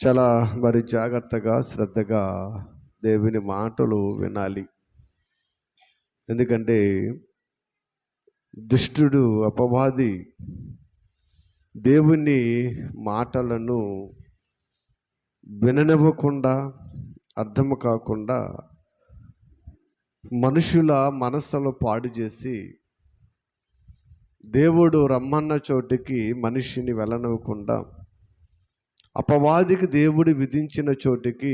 చాలా మరి జాగ్రత్తగా శ్రద్ధగా దేవుని మాటలు వినాలి. ఎందుకంటే దుష్టుడు అపవాది దేవుని మాటలను విననివ్వకుండా, అర్థం కాకుండా మనుషుల మనస్సులో పాడు చేసి దేవుడు రమ్మన్న చోటికి మనిషిని వెళ్ళనివ్వకుండా అపవాదికి దేవుడు విధించిన చోటికి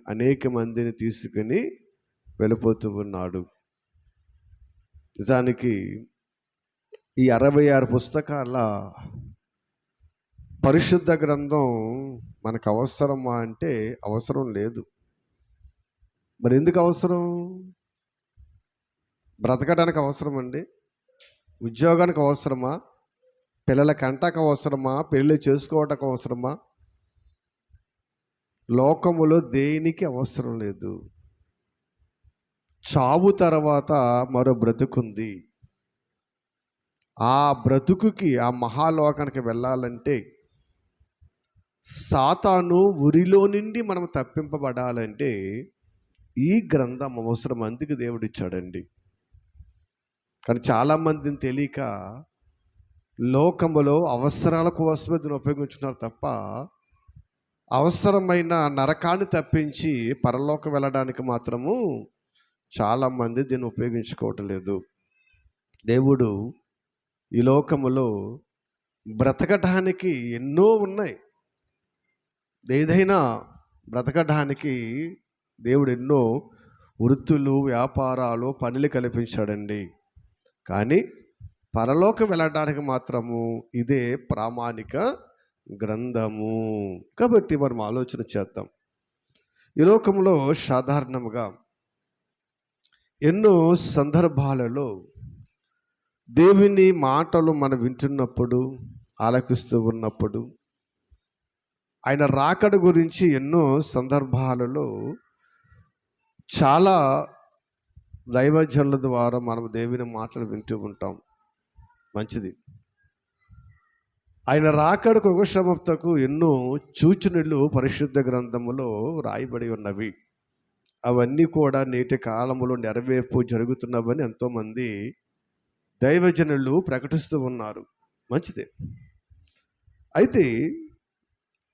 అనేక మందిని తీసుకుని వెళ్ళిపోతూ ఉన్నాడు. నిజానికి ఈ 66 పుస్తకాల పరిశుద్ధ గ్రంథం మనకు అవసరమా అంటే అవసరం లేదు. మరి ఎందుకు అవసరం? బ్రతకడానికి అవసరం అండి? ఉద్యోగానికి అవసరమా? పిల్లల కంటకు అవసరమా? పెళ్ళి చేసుకోవడానికి అవసరమా? లోకములో దేనికి అవసరం లేదు. చావు తర్వాత మరో బ్రతుకుంది. ఆ బ్రతుకుకి, ఆ మహాలోకానికి వెళ్ళాలంటే, సాతాను ఉరిలో నుండి మనం తప్పింపబడాలంటే ఈ గ్రంథం అవసరం. అందుకు దేవుడిచ్చాడండి. కానీ చాలామందిని తెలియక లోకములో అవసరాల కోసమే దీన్ని ఉపయోగించున్నారు తప్ప అవసరమైన నరకాన్ని తప్పించి పరలోకం వెళ్ళడానికి మాత్రము చాలామంది దీన్ని ఉపయోగించుకోవటం లేదు. దేవుడు ఈ లోకములో బ్రతకడానికి ఎన్నో ఉన్నాయి. ఏదైనా బ్రతకడానికి దేవుడు ఎన్నో వృత్తులు, వ్యాపారాలు, పనులు కల్పించాడండి. కానీ పరలోకం వెళ్ళడానికి మాత్రము ఇదే ప్రామాణిక గ్రంథము. కాబట్టి మనం ఆలోచన చేద్దాం. ఈ లోకంలో సాధారణంగా ఎన్నో సందర్భాలలో దేవుని మాటలు మనం వింటున్నప్పుడు, ఆలకిస్తూ ఉన్నప్పుడు, ఆయన రాకడ గురించి ఎన్నో సందర్భాలలో చాలా దైవజనుల ద్వారా మనం దేవుని మాటలు వింటూ ఉంటాం. మంచిది. ఆయన రాకడకు ఉపశమతకు ఎన్నో సూచనలు పరిశుద్ధ గ్రంథములో రాయబడి ఉన్నవి. అవన్నీ కూడా నేటి కాలంలో నెరవేర్పు జరుగుతున్నవని ఎంతోమంది దైవజనులు ప్రకటిస్తూ ఉన్నారు. మంచిదే. అయితే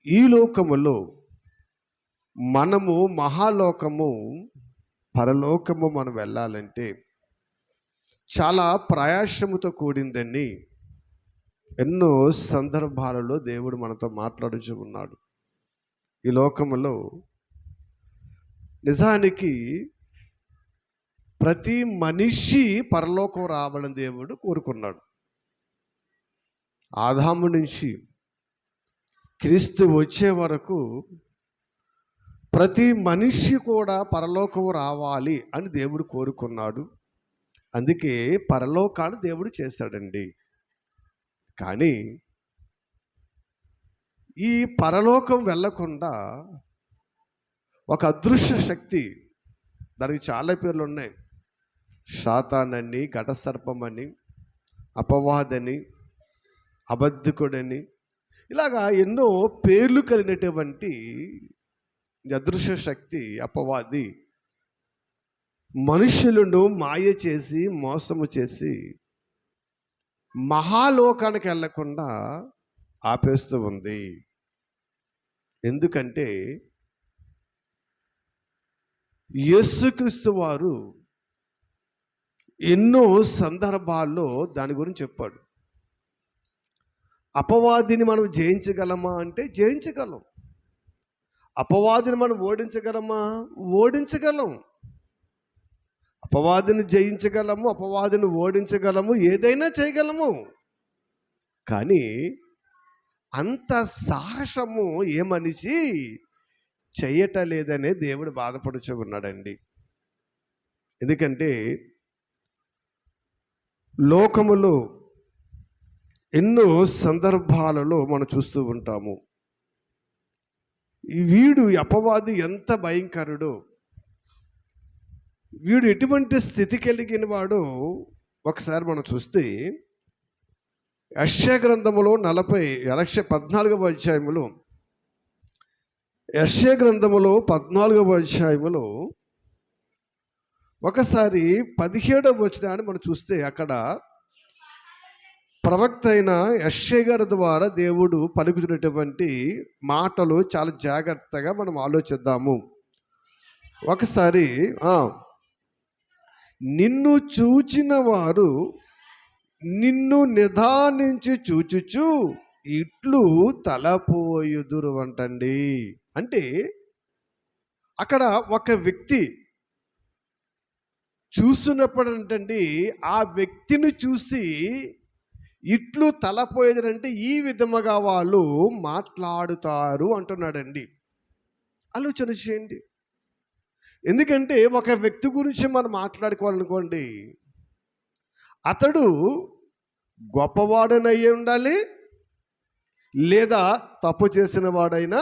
ఈ లోకములో మనము మహాలోకము, పరలోకము మనం వెళ్ళాలంటే చాలా ప్రయాసముతో కూడిందని ఎన్నో సందర్భాలలో దేవుడు మనతో మాట్లాడుచూ ఉన్నాడు. ఈ లోకములో నిజానికి ప్రతి మనిషి పరలోకం రావాలని దేవుడు కోరుకున్నాడు. ఆదాము నుంచి క్రీస్తు వచ్చే వరకు ప్రతి మనిషి కూడా పరలోకం రావాలి అని దేవుడు కోరుకున్నాడు. అందుకే పరలోకాన్ని దేవుడు చేశాడండి. కానీ ఈ పరలోకం వెళ్ళకుండా ఒక అదృశ్య శక్తి, దానికి చాలా పేర్లు ఉన్నాయి. సాతానని, ఘటసర్పమని, అపవాదని, అబద్ధికుడని, ఇలాగా ఎన్నో పేర్లు కలిగినటువంటి అదృశ్య శక్తి, అపవాది మనుషులను మాయ చేసి, మోసము చేసి మహాలోకానికి వెళ్ళకుండా ఆపేస్తూ ఉంది. ఎందుకంటే యేసుక్రీస్తు వారు ఎన్నో సందర్భాల్లో దాని గురించి చెప్పాడు. అపవాదిని మనం జయించగలమా అంటే జయించగలం. అపవాదిని మనం ఓడించగలమా? ఓడించగలం. అపవాదిని జయించగలము, అపవాదిని ఓడించగలము, ఏదైనా చేయగలము. కానీ అంత సాహసము ఏ మనిషి చెయ్యటలేదనే దేవుడు బాధపడుచు ఉన్నాడండి. ఎందుకంటే లోకములో ఎన్నో సందర్భాలలో మనం చూస్తూ ఉంటాము. వీడు అపవాది ఎంత భయంకరుడు, వీడు ఎటువంటి స్థితి కలిగిన వాడు ఒకసారి మనం చూస్తే యెషయా గ్రంథములో 14వ అధ్యాయములో యెషయా గ్రంథములో 14వ అధ్యాయములో ఒకసారి 17వ వచనాన్ని మనం చూస్తే అక్కడ ప్రవక్త అయిన యెషయా గారి ద్వారా దేవుడు పలుకుతున్నటువంటి మాటలు చాలా జాగ్రత్తగా మనం ఆలోచిద్దాము. ఒకసారి నిన్ను చూచిన వారు నిన్ను నిదానించి చూచుచు ఇట్లు తలపోయుదురు అంటండి. అంటే అక్కడ ఒక వ్యక్తి చూస్తున్నప్పుడు అంటండి, ఆ వ్యక్తిని చూసి ఇట్లు తలపోయేదంటే ఈ విధముగా వాళ్ళు మాట్లాడుతారు అంటున్నాడండి. ఆలోచన చేయండి. ఎందుకంటే ఒక వ్యక్తి గురించి మనం మాట్లాడుకోవాలనుకోండి, అతడు గొప్పవాడనయ్యి ఉండాలి, లేదా తప్పు చేసిన వాడైనా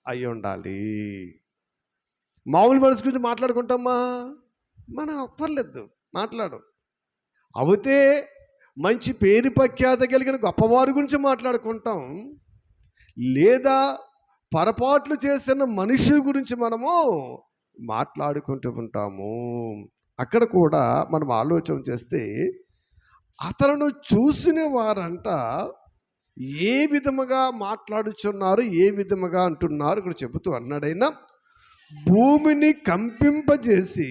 అయి ఉండాలి. మామూలు మనిషి గురించి మాట్లాడుకుంటామా? మనం అప్పర్లేదు, మాట్లాడం. అవుతే మంచి పేరు ప్రఖ్యాత కలిగిన గొప్పవారి గురించి మాట్లాడుకుంటాం, లేదా పొరపాట్లు చేసిన మనిషి గురించి మనము మాట్లాడుకుంటూ ఉంటాము. అక్కడ కూడా మనం ఆలోచన చేస్తే అతను చూసిన వారంట ఏ విధముగా మాట్లాడుచున్నారు, ఏ విధముగా అంటున్నారు ఇక్కడ చెబుతూ అన్నాడైనా, భూమిని కంపింపజేసి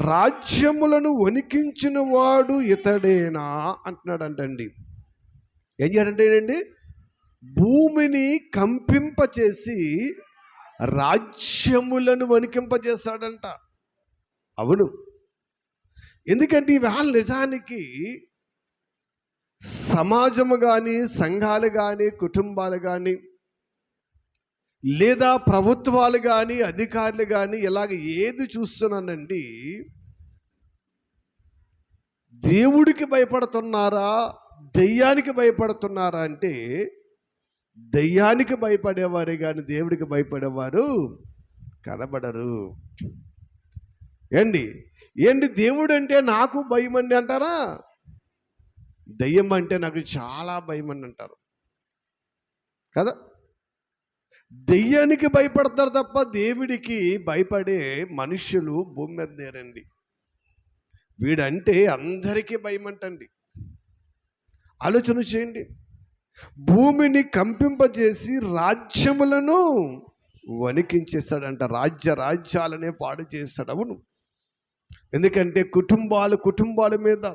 రాజ్యములను వణికించిన వాడు ఇతడేనా అంటున్నాడంటండి. ఏం చేయాలంటేనండి, భూమిని కంపింపచేసి రాజ్యములను వణికింపజేశాడంట. అవును, ఎందుకంటే ఇవాళ నిజానికి సమాజము కానీ, సంఘాలు కానీ, కుటుంబాలు కానీ, లేదా ప్రభుత్వాలు కానీ, అధికారులు కానీ ఇలాగ ఏది చూస్తున్నానండి, దేవుడికి భయపడుతున్నారా, దెయ్యానికి భయపడుతున్నారా అంటే దెయ్యానికి భయపడేవారే కానీ దేవుడికి భయపడేవారు కనబడరు. ఏంటి దేవుడు అంటే నాకు భయం అండి అంటారా? దెయ్యం అంటే నాకు చాలా భయం అని అంటారు కదా. దెయ్యానికి భయపడతారు తప్ప దేవుడికి భయపడే మనుషులు భూమి మీద లేరండి. వీడంటే అందరికీ భయం అంటండి. ఆలోచన చేయండి. భూమిని కంపింపజేసి రాజ్యములను వణికించేస్తాడంట. రాజ్యాలనే పాడు చేస్తాడు. అవును, ఎందుకంటే కుటుంబాల మీద,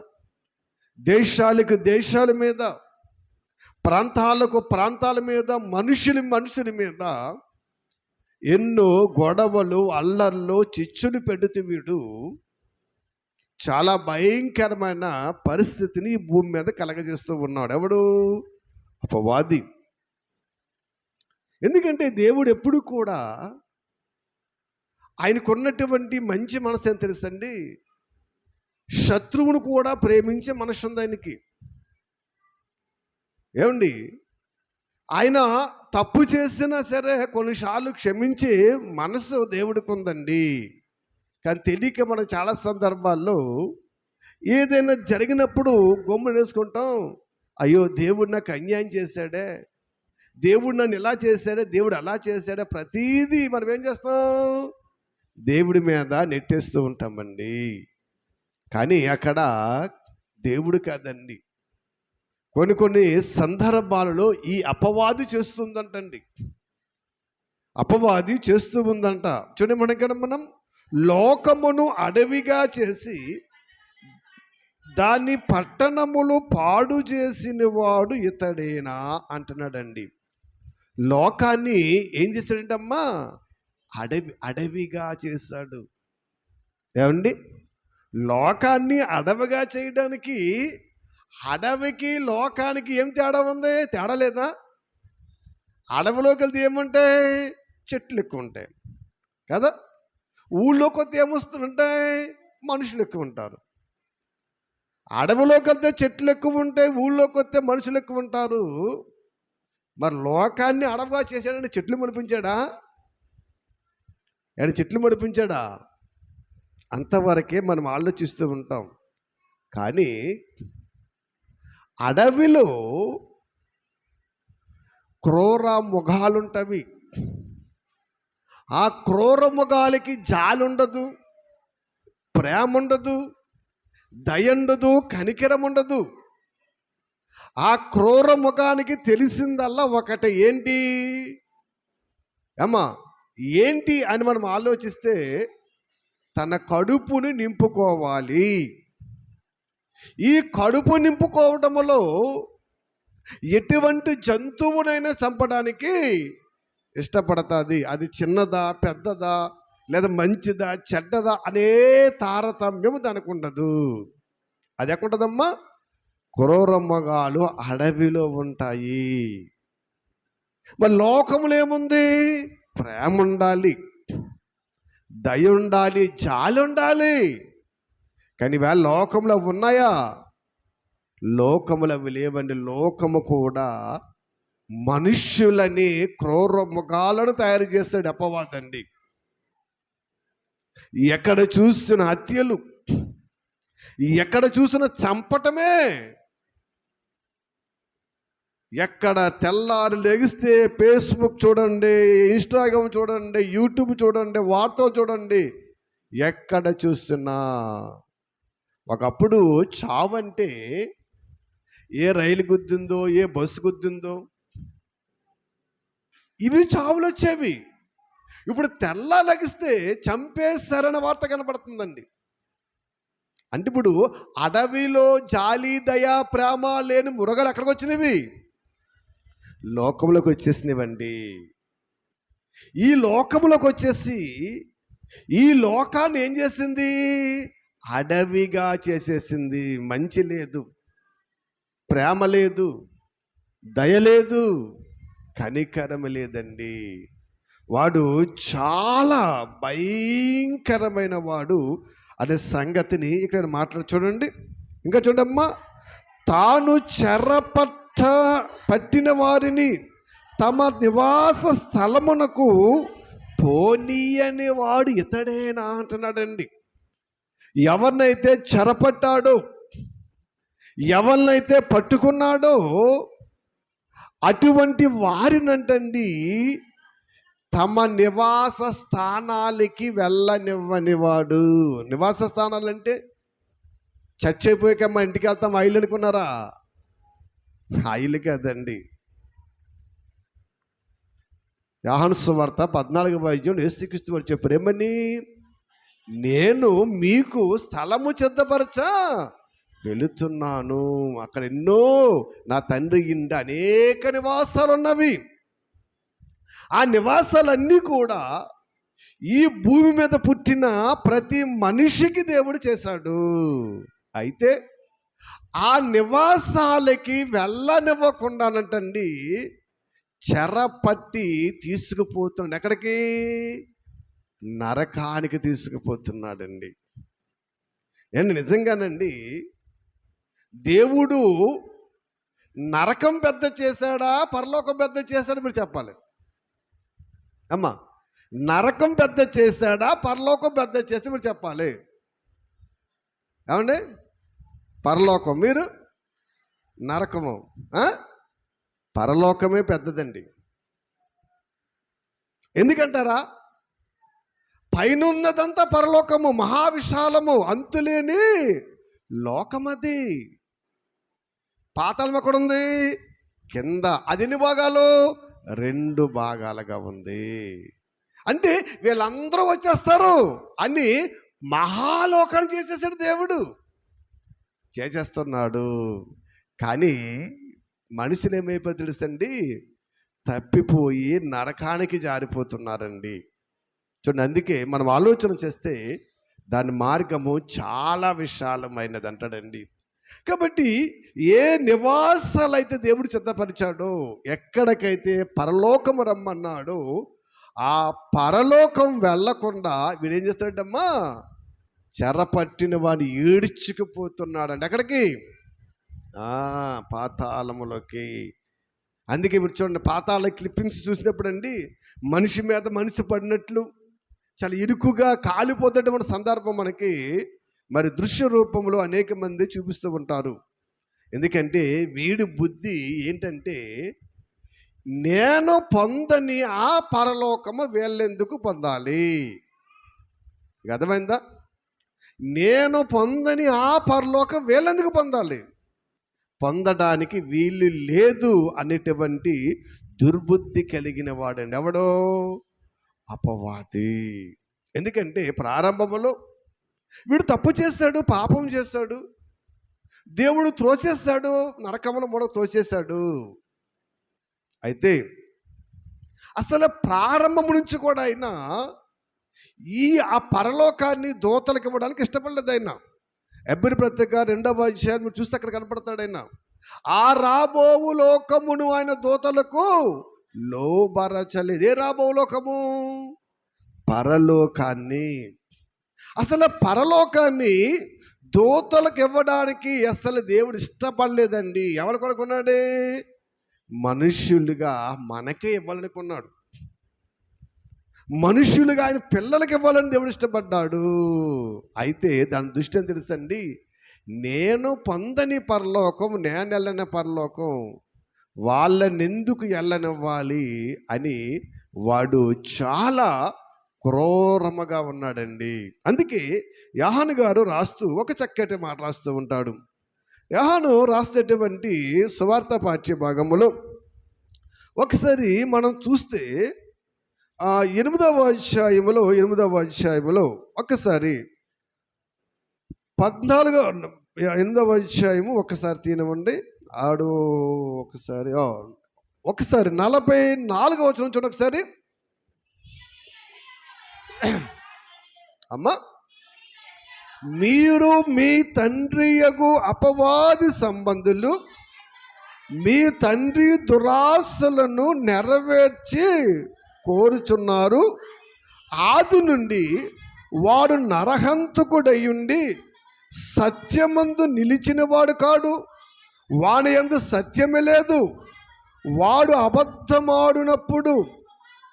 దేశాల మీద, ప్రాంతాల మీద, మనుషుల మీద ఎన్నో గొడవలు, అల్లర్లు, చిచ్చులు పెడుతూ వీడు చాలా భయంకరమైన పరిస్థితిని ఈ భూమి మీద కలగజేస్తూ ఉన్నాడు. ఎవడు? అపవాది. ఎందుకంటే దేవుడు ఎప్పుడు కూడా ఆయనకున్నటువంటి మంచి మనసు ఏం తెలుసండి, శత్రువును కూడా ప్రేమించే మనసు ఉంది ఆయనకి. ఏమండి, ఆయన తప్పు చేసినా సరే కొన్నిసార్లు క్షమించే మనసు దేవుడికి ఉందండి. కానీ తెలియక మనం చాలా సందర్భాల్లో ఏదైనా జరిగినప్పుడు గొమ్మున వేసుకుంటాం. అయ్యో, దేవుడు నాకు అన్యాయం చేశాడే, దేవుడు నన్ను ఇలా చేశాడే, దేవుడు అలా చేశాడే, ప్రతీదీ మనం ఏం చేస్తాం, దేవుడి మీద నెట్టేస్తూ ఉంటామండి. కానీ అక్కడ దేవుడు కాదండి. కొన్ని సందర్భాలలో ఈ అపవాది చేస్తుందంటండి. అపవాది చేస్తూ ఉందంట. చూడండి, మనం లోకమును అడవిగా చేసి దాన్ని పట్టణములు పాడు చేసిన వాడు ఇతడేనా అంటున్నాడండి. లోకాన్ని ఏం చేశాడంటమ్మా? అడవిగా చేశాడు. ఏమండి, లోకాన్ని అడవిగా చేయడానికి అడవికి లోకానికి ఏం తేడా ఉంది? తేడా లేదా? అడవిలోకి వెళ్తే ఏముంటాయి? చెట్లు ఎక్కువ ఉంటాయి కదా. ఊళ్ళోకి వస్తే ఏమొస్తుంటాయి? మనుషులు ఎక్కువ ఉంటారు. అడవిలోకి వెళ్తే చెట్లు ఎక్కువ ఉంటాయి, ఊళ్ళోకి వస్తే మనుషులు ఎక్కువ ఉంటారు. మరి లోకాన్ని అడవిగా చేశాడని చెట్లు మడిపించాడా? చెట్లు మడిపించాడా? అంతవరకే మనం ఆలోచిస్తూ ఉంటాం. కానీ అడవిలో క్రూర మృగాలుంటవి, ఆ క్రూర మృగాలకి జాలి ఉండదు, ప్రేమ ఉండదు, దయ ఉండదు, కనికరం ఉండదు. ఆ క్రూర మృగానికి తెలిసిందల్లా ఒకటి, ఏంటి అమ్మా, ఏంటి అని మనం ఆలోచిస్తే తన కడుపుని నింపుకోవాలి. ఈ కడుపు నింపుకోవడంలో ఎటువంటి జంతువునైనా చంపడానికి ఇష్టపడుతుంది. అది చిన్నదా, పెద్దదా, లేదా మంచిదా, చెడ్డదా అనే తారతమ్యం దానికి ఉండదు. అది ఎక్కడుంటుందమ్మా? క్రూర మృగాలు అడవిలో ఉంటాయి. మరి లోకములో ఏముంది? ప్రేమ ఉండాలి, దయ ఉండాలి, జాలి ఉండాలి. కానీ ఇవాళ లోకంలో ఉన్నాయా? లోకములు అవి లేవండి. లోకము కూడా మనుష్యులని క్రూర మృగాలను తయారు చేస్తాడు అపవాదండి. ఎక్కడ చూసిన హత్యలు, ఎక్కడ చూసిన చంపటమే. ఎక్కడ తెల్లారి లెగిస్తే ఫేస్బుక్ చూడండి, ఇన్స్టాగ్రామ్ చూడండి, యూట్యూబ్ చూడండి, వార్తలు చూడండి, ఎక్కడ చూసినా. ఒకప్పుడు చావంటే ఏ రైలు గుద్దిందో, ఏ బస్సు గుద్దిందో, ఇవి చావులు వచ్చేవి. ఇప్పుడు తెల్ల లగిస్తే చంపేశారన్న వార్త కనపడుతుందండి. అంటే ఇప్పుడు అడవిలో జాలి, దయ, ప్రేమ లేని మృగాలు ఎక్కడికి వచ్చినవి? లోకంలోకి వచ్చేసినవండి. ఈ లోకంలోకి వచ్చేసి ఈ లోకాన్ని ఏం చేసింది? అడవిగా చేసేసింది. మంచి లేదు, ప్రేమ లేదు, దయ లేదు, కనికరం లేదండి. వాడు చాలా భయంకరమైన వాడు అనే సంగతిని ఇక్కడ మాట్లాడు. చూడండి, ఇంకా చూడమ్మా. తాను పట్టిన వారిని తమ నివాస స్థలమునకు పోనీయని వాడు ఇతడేనా అంటున్నాడండి. ఎవరినైతే చెరపట్టాడో, ఎవరినైతే పట్టుకున్నాడో అటువంటి వారినంటండి తమ నివాస స్థానాలకి వెళ్ళనివ్వనివాడు. నివాస స్థానాలు అంటే చచ్చిపోయాక మా ఇంటికి వెళ్తాం ఆయిల్ అనుకున్నారా? ఆయిల్ కాదండి. యోహాను సువార్త 14:5 యేసుక్రీస్తు వారు చెప్పారు, ఏమని? నేను మీకు స్థలము సిద్ధపరచా వెళుతున్నాను. అక్కడ ఎన్నో నా తండ్రి ఇంట అనేక నివాసాలు ఉన్నవి. ఆ నివాసాలన్నీ కూడా ఈ భూమి మీద పుట్టిన ప్రతి మనిషికి దేవుడు చేశాడు. అయితే ఆ నివాసాలకి వెళ్ళనివ్వకుండానంటండి చెరపట్టి తీసుకుపోతున్నాడు. ఎక్కడికి? నరకానికి తీసుకుపోతున్నాడండి. ఏంటి నిజంగానండి? దేవుడు నరకం పెద్ద చేశాడా, పరలోకం పెద్ద చేశాడా? మీరు చెప్పాలి అమ్మా. నరకం పెద్ద చేశాడా, పరలోకం పెద్ద చేస్తే మీరు చెప్పాలి. ఏమండి? పరలోకం, మీరు నరకము. పరలోకమే పెద్దదండి. ఎందుకంటారా? పైనున్నదంతా పరలోకము, మహావిశాలము, అంతులేని లోకమది. పాతాళం ఎక్కడుంది? కింద. అది ఎన్ని భాగాలు? 2 భాగాలుగా ఉంది. అంటే వీళ్ళందరూ వచ్చేస్తారు అని మహాలోకాన్ని చేసేసాడు దేవుడు. చేసేస్తున్నాడు. కానీ మనుషులు ఏమైపోయి తెలుసండి? తప్పిపోయి నరకానికి జారిపోతున్నారండి. చూడండి, అందుకే మనం ఆలోచన చేస్తే దాని మార్గము చాలా విశాలమైనది అంటాడండి. కాబట్టి ఏ నివాసాలైతే దేవుడు సిద్ధపరిచాడో, ఎక్కడికైతే పరలోకము రమ్మన్నాడో ఆ పరలోకం వెళ్ళకుండా వీడేం చేస్తాడంటమ్మా? చెరపట్టిన వాడిని ఈడ్చుకుపోతున్నాడండి. ఎక్కడికి? పాతాళములోకి. అందుకే మీరు చూడండి, పాతాళ క్లిప్పింగ్స్ చూసినప్పుడు అండి మనిషి మీద మనిషి పడినట్లు చాలా ఇరుకుగా కాలిపోతున్నటువంటి సందర్భం మనకి మరి దృశ్య రూపంలో అనేక మంది చూపిస్తూ ఉంటారు. ఎందుకంటే వీడి బుద్ధి ఏంటంటే నేను పొందని ఆ పరలోకము వీళ్ళెందుకు పొందాలి? ఇక అర్థమైందా? నేను పొందని ఆ పరలోకం వీళ్ళెందుకు పొందాలి? పొందడానికి వీలు లేదు అనేటువంటి దుర్బుద్ధి కలిగిన వాడండి. ఎవడో? అపవాది. ఎందుకంటే ప్రారంభంలో వీడు తప్పు చేస్తాడు, పాపం చేస్తాడు, దేవుడు త్రోచేస్తాడు, నరకములో కూడా తోచేశాడు. అయితే అసలు ప్రారంభం నుంచి కూడా అయినా ఆ పరలోకాన్ని దూతలకు ఇవ్వడానికి ఇష్టపడలేదు ఆయన. ఎబ్రి పత్రిక 2వ అధ్యాయం మీరు చూస్తే అక్కడ కనపడతాడు ఆయన. ఆ రాబోవు లోకమును ఆయన దూతలకు లోబరచలేదు. ఏ రాబోవు లోకము? పరలోకాన్ని. అసలు పరలోకాన్ని దూతలకు ఇవ్వడానికి అసలు దేవుడు ఇష్టపడలేదండి. ఎవరు కొనుక్కున్నాడే? మనుష్యులుగా మనకే ఇవ్వాలనుకున్నాడు. మనుష్యులుగా ఆయన పిల్లలకి ఇవ్వాలని దేవుడు ఇష్టపడ్డాడు. అయితే దాని దృష్టి ఏం తెలుసండి? నేను పొందని పరలోకం, నేను వెళ్ళని పరలోకం వాళ్ళని ఎందుకు వెళ్ళనివ్వాలి అని వాడు చాలా క్రూరముగా ఉన్నాడండి. అందుకే యోహాను గారు రాస్తూ ఒక చక్కటి మాట రాస్తూ ఉంటాడు. యోహాను రాసేటువంటి సువార్త పాఠ్య భాగములో ఒకసారి మనం చూస్తే 8వ అధ్యాయములో ఒకసారి 8వ అధ్యాయము ఒకసారి తీయనివ్వండి. ఒకసారి 44వ వచనం చూడండి ఒకసారి. అమ్మా, మీరు మీ తండ్రియగు అపవాది సంబంధులు మీ తండ్రి దురాశలను నెరవేర్చి కోరుచున్నారు. ఆది నుండి వాడు నరహంతకుడయ్యుండి సత్యమందు నిలిచినవాడు కాడు, వాని యందు సత్యమే లేదు. వాడు అబద్ధమాడినప్పుడు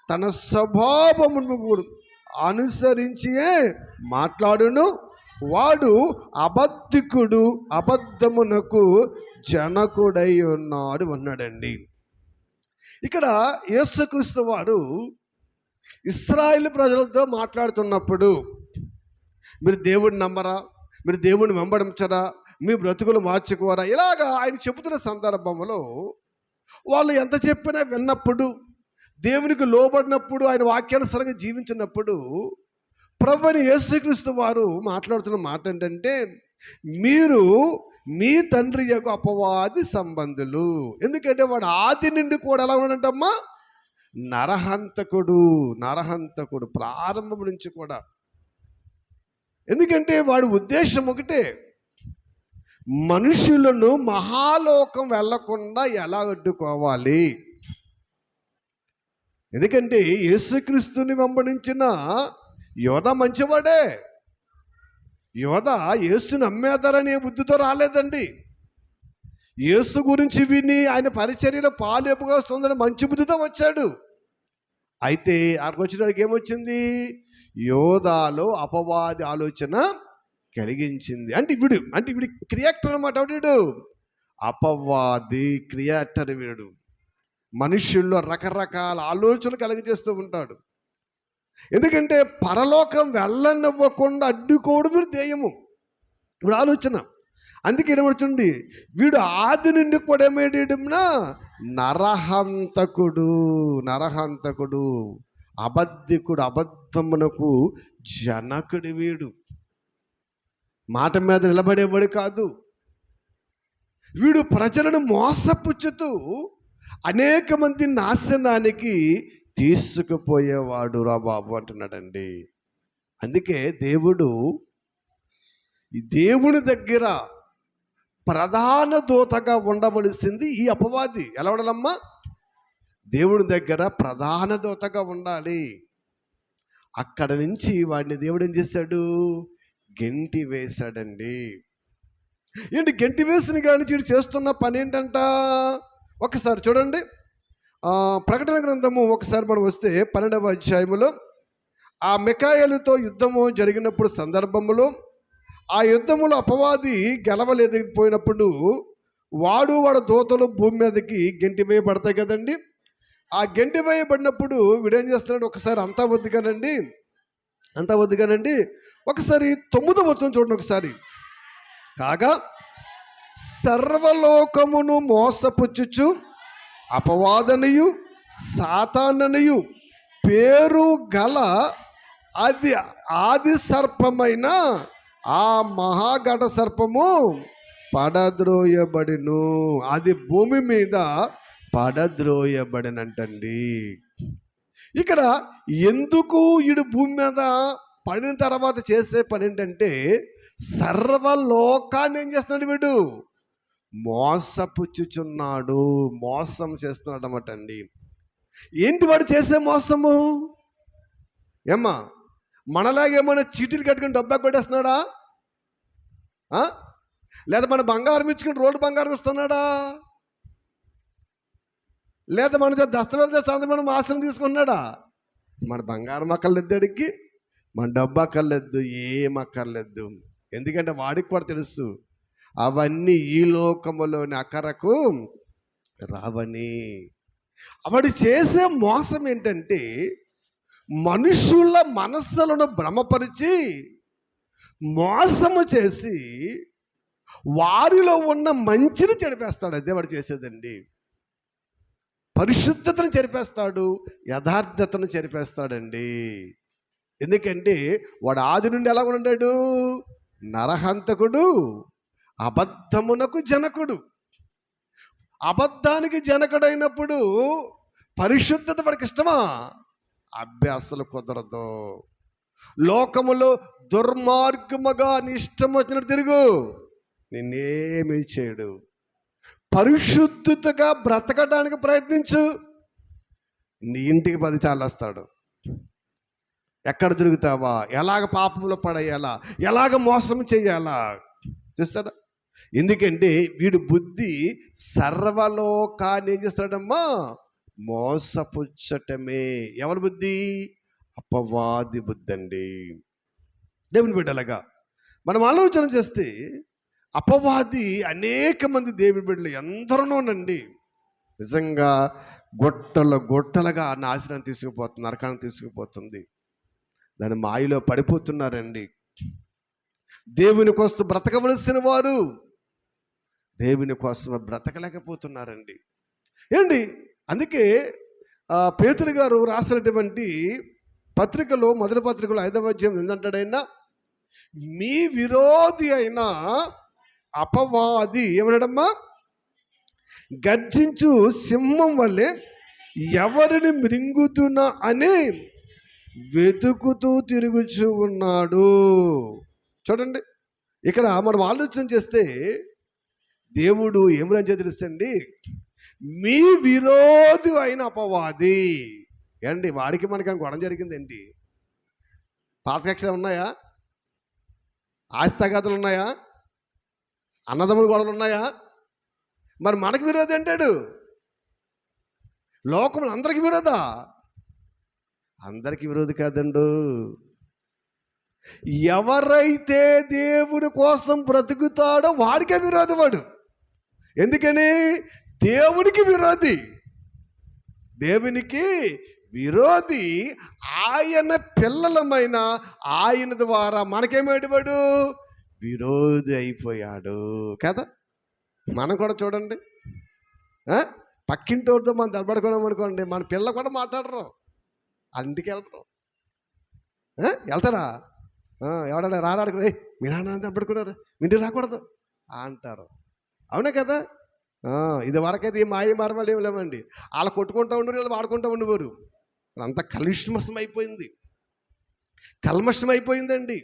తన స్వభావమును అనుసరించియే మాట్లాడును. వాడు అబద్ధికుడు, అబద్ధమునకు జనకుడై ఉన్నాడు అన్నాడండి. ఇక్కడ యేసుక్రీస్తు వారు ఇశ్రాయేలు ప్రజలతో మాట్లాడుతున్నప్పుడు, మీరు దేవుడిని నమ్మరా, మీరు దేవుడిని వెంబడించరా, మీ బ్రతుకులు మార్చుకోరా, ఇలాగా ఆయన చెబుతున్న సందర్భంలో వాళ్ళు ఎంత చెప్పినా విన్నప్పుడు, దేవునికి లోబడినప్పుడు, ఆయన వాక్యానుసారంగా జీవించినప్పుడు ప్రభువైన యేసుక్రీస్తు వారు మాట్లాడుతున్న మాట ఏంటంటే, మీరు మీ తండ్రి యొక్క అపవాది సంబంధులు. ఎందుకంటే వాడు ఆది నుండి కూడా ఎలా ఉన్నాడంటమ్మా? నరహంతకుడు ప్రారంభం నుంచి కూడా. ఎందుకంటే వాడి ఉద్దేశం ఒకటే, మనుషులను మహాలోకం వెళ్లకుండా ఎలా అడ్డుకోవాలి. ఎందుకంటే యేసుక్రీస్తుని వెంబడించిన యోధ మంచివాడే. యోధ యేసుని అమ్మేదారనే బుద్ధితో రాలేదండి. యేసు గురించి విని ఆయన పరిచర్యలో పాలేపుగా వస్తుందని మంచి బుద్ధితో వచ్చాడు. అయితే అక్కడికి వచ్చినడికి ఏమొచ్చింది? యోధాలో అపవాది ఆలోచన కలిగించింది. అంటే వీడు క్రియేటర్ అన్నమాట. వీడు అపవాది క్రియేటర్. వీడు మనుష్యుల్లో రకరకాల ఆలోచనలు కలిగజేస్తూ ఉంటాడు. ఎందుకంటే పరలోకం వెళ్ళనివ్వకుండా అడ్డుకోవడం వీడు ధ్యేయము, వీడు ఆలోచన. అందుకే ఏమవుతుంది? వీడు ఆది నుండి కూడా ఏమేయడంనా నరహంతకుడు, అబద్ధికుడు, అబద్ధమునకు జనకుడు. వీడు మాట మీద నిలబడేవాడు కాదు. వీడు ప్రజలను మోసపుచ్చుతూ అనేక మంది నాశనానికి తీసుకుపోయేవాడు రా బాబు అంటున్నాడండి. అందుకే దేవుని దగ్గర ప్రధాన దూతగా ఉండవలసింది ఈ అపవాది. ఎలా ఉండాలమ్మా? దేవుని దగ్గర ప్రధాన దూతగా ఉండాలి. అక్కడ నుంచి వాడిని దేవుడు ఏం చేశాడు? గెంటి వేశాడండి. ఏంటి గెంటి వేసిన కానీ వీడు చేస్తున్న పని ఏంటంట? ఒకసారి చూడండి, ప్రకటన గ్రంథము ఒకసారి మనం వస్తే 12వ అధ్యాయములో ఆ మిఖాయేలుతో యుద్ధము జరిగినప్పుడు సందర్భములో, ఆ యుద్ధములో అపవాది గెలవలేకపోయినప్పుడు వాడి దూతలు భూమి మీదకి గెంటి వేయబడతాయి కదండి. ఆ గెంటి వేయబడినప్పుడు వీడేం చేస్తున్నాడు, ఒకసారి అంతా వద్దు కానండి ఒకసారి 9వ వచనం చూడండి ఒకసారి. కాగా సర్వలోకమును మోసపుచ్చుచు అపవాదనియు సాతాననియు పేరు గల అది ఆది సర్పమైన ఆ మహాఘట సర్పము పడద్రోయబడిను. అది భూమి మీద పడద్రోయబడినంటండి. ఇక్కడ ఎందుకు ఈడు భూమి మీద పడిన తర్వాత చేసే పని ఏంటంటే, సర్వలోకాన్ని ఏం చేస్తున్నాడు వీడు, మోసపుచ్చుచున్నాడు, మోసం చేస్తున్నాడు అన్నమాట అండి. ఏంటి వాడు చేసే మోసము? ఏమ్మా, మనలాగేమన్నా చీటీలు కట్టుకుని డబ్బా కొట్టేస్తున్నాడా? లేదా మన బంగారం ఇచ్చుకుని రోడ్డు బంగారం ఇస్తున్నాడా? లేదా మన దస్తవేజ చంద్రమణం ఆశ్రమం తీసుకున్నాడా? మన బంగారం అక్కర్లేదు అడిగి, మన డబ్బు అక్కర్లేదు, ఏం అక్కర్లేదు. ఎందుకంటే వాడికి కూడా తెలుసు అవన్నీ ఈ లోకములోని అక్కరకు రావని. వాడు చేసే మోసం ఏంటంటే, మనుషుల మనస్సులను భ్రమపరిచి మోసము చేసి వారిలో ఉన్న మంచిని చెడిపేస్తాడు. అదే వాడు చేసేదండి. పరిశుద్ధతను చెరిపేస్తాడు, యథార్థతను చెరిపేస్తాడండి. ఎందుకంటే వాడు ఆది నుండి ఎలా ఉన్నాడు, నరహంతకుడు, అబద్ధమునకు జనకుడు. అబద్ధానికి జనకుడైనప్పుడు పరిశుద్ధత వాడికి ఇష్టమా? అభ్యాసాలు కుదరదు. లోకములో దుర్మార్గముగా నీ ఇష్టం వచ్చినట్టు తిరుగు, నిన్నేమీ చేయడు. పరిశుద్ధతగా బ్రతకడానికి ప్రయత్నించు, నీ ఇంటికి 10 సార్లు వస్తాడు. ఎక్కడ తిరుగుతావా, ఎలాగ పాపంలో పడేయాలా, ఎలాగ మోసం చేయాలా చూస్తాడా. ఎందుకంటే వీడు బుద్ధి సర్వలోకాన్ని ఏం చేస్తాడమ్మా, మోసపుచ్చటమే. ఎవరి బుద్ధి? అపవాది బుద్ధి అండి. దేవుని బిడ్డలుగా మనం ఆలోచన చేస్తే అపవాది అనేక మంది దేవుని బిడ్డలు ఎందరినోనండి నిజంగా గొట్టలుగా నాశనం తీసుకుపోతుంది, నరకాన్ని తీసుకుపోతుంది. దాని మాయలో పడిపోతున్నారండి. దేవుని కోసం బ్రతకవలసిన వారు దేవుని కోసం బ్రతకలేకపోతున్నారండి. ఏంటి? అందుకే పేతురు గారు రాసినటువంటి పత్రికలో, మొదటి పత్రికలో 5వ అధ్యాయం ఏంటంటాడైనా, మీ విరోధి అయిన అపవాది ఏమన్నాడమ్మా, గర్జించు సింహం వల్లే ఎవరిని మృంగుతున్నా అని వెతుకుతూ తిరుగుచూ ఉన్నాడు. చూడండి, ఇక్కడ మనం ఆలోచన చేస్తే దేవుడు ఏమని తెలుసండి, మీ విరోధి అయిన అపవాది. ఏంటి వాడికి మనకి గొడవ జరిగిందేంటి? పాత కక్షలు ఉన్నాయా? ఆస్తి తగాదులు ఉన్నాయా? అన్నదమ్ముల గొడవలు ఉన్నాయా? మరి మనకు విరోధి అంటాడు. లోకములు అందరికి విరోధా? అందరికి విరోధి కాదండు. ఎవరైతే దేవుని కోసం బ్రతుకుతాడో వాడికే విరోధి వాడు. ఎందుకని? దేవునికి విరోధి. దేవునికి విరోధి ఆయన పిల్లలమైన ఆయన ద్వారా మనకేమేడు వాడు విరోధి అయిపోయాడు కదా. మనం కూడా చూడండి, పక్కింటోడితో మనం దెబ్బడుకోవడం అనుకోండి, మన పిల్ల కూడా మాట్లాడరు, ఇంటికి వెళ్తారు. వెళ్తారా? ఎవడన్నా రాడాడుకు, మీ నాన్న దెబ్బడుకున్నారు, ఇంటికి రాకూడదు అంటారు. అవునా కదా? ఇది వరకైతే ఈ మాయ మర్మాలు ఏమి లేవండి. వాళ్ళు కొట్టుకుంటూ ఉండరు, వీళ్ళు వాడుకుంటూ ఉండేవారు. అంత కల్మషం అయిపోయిందండి.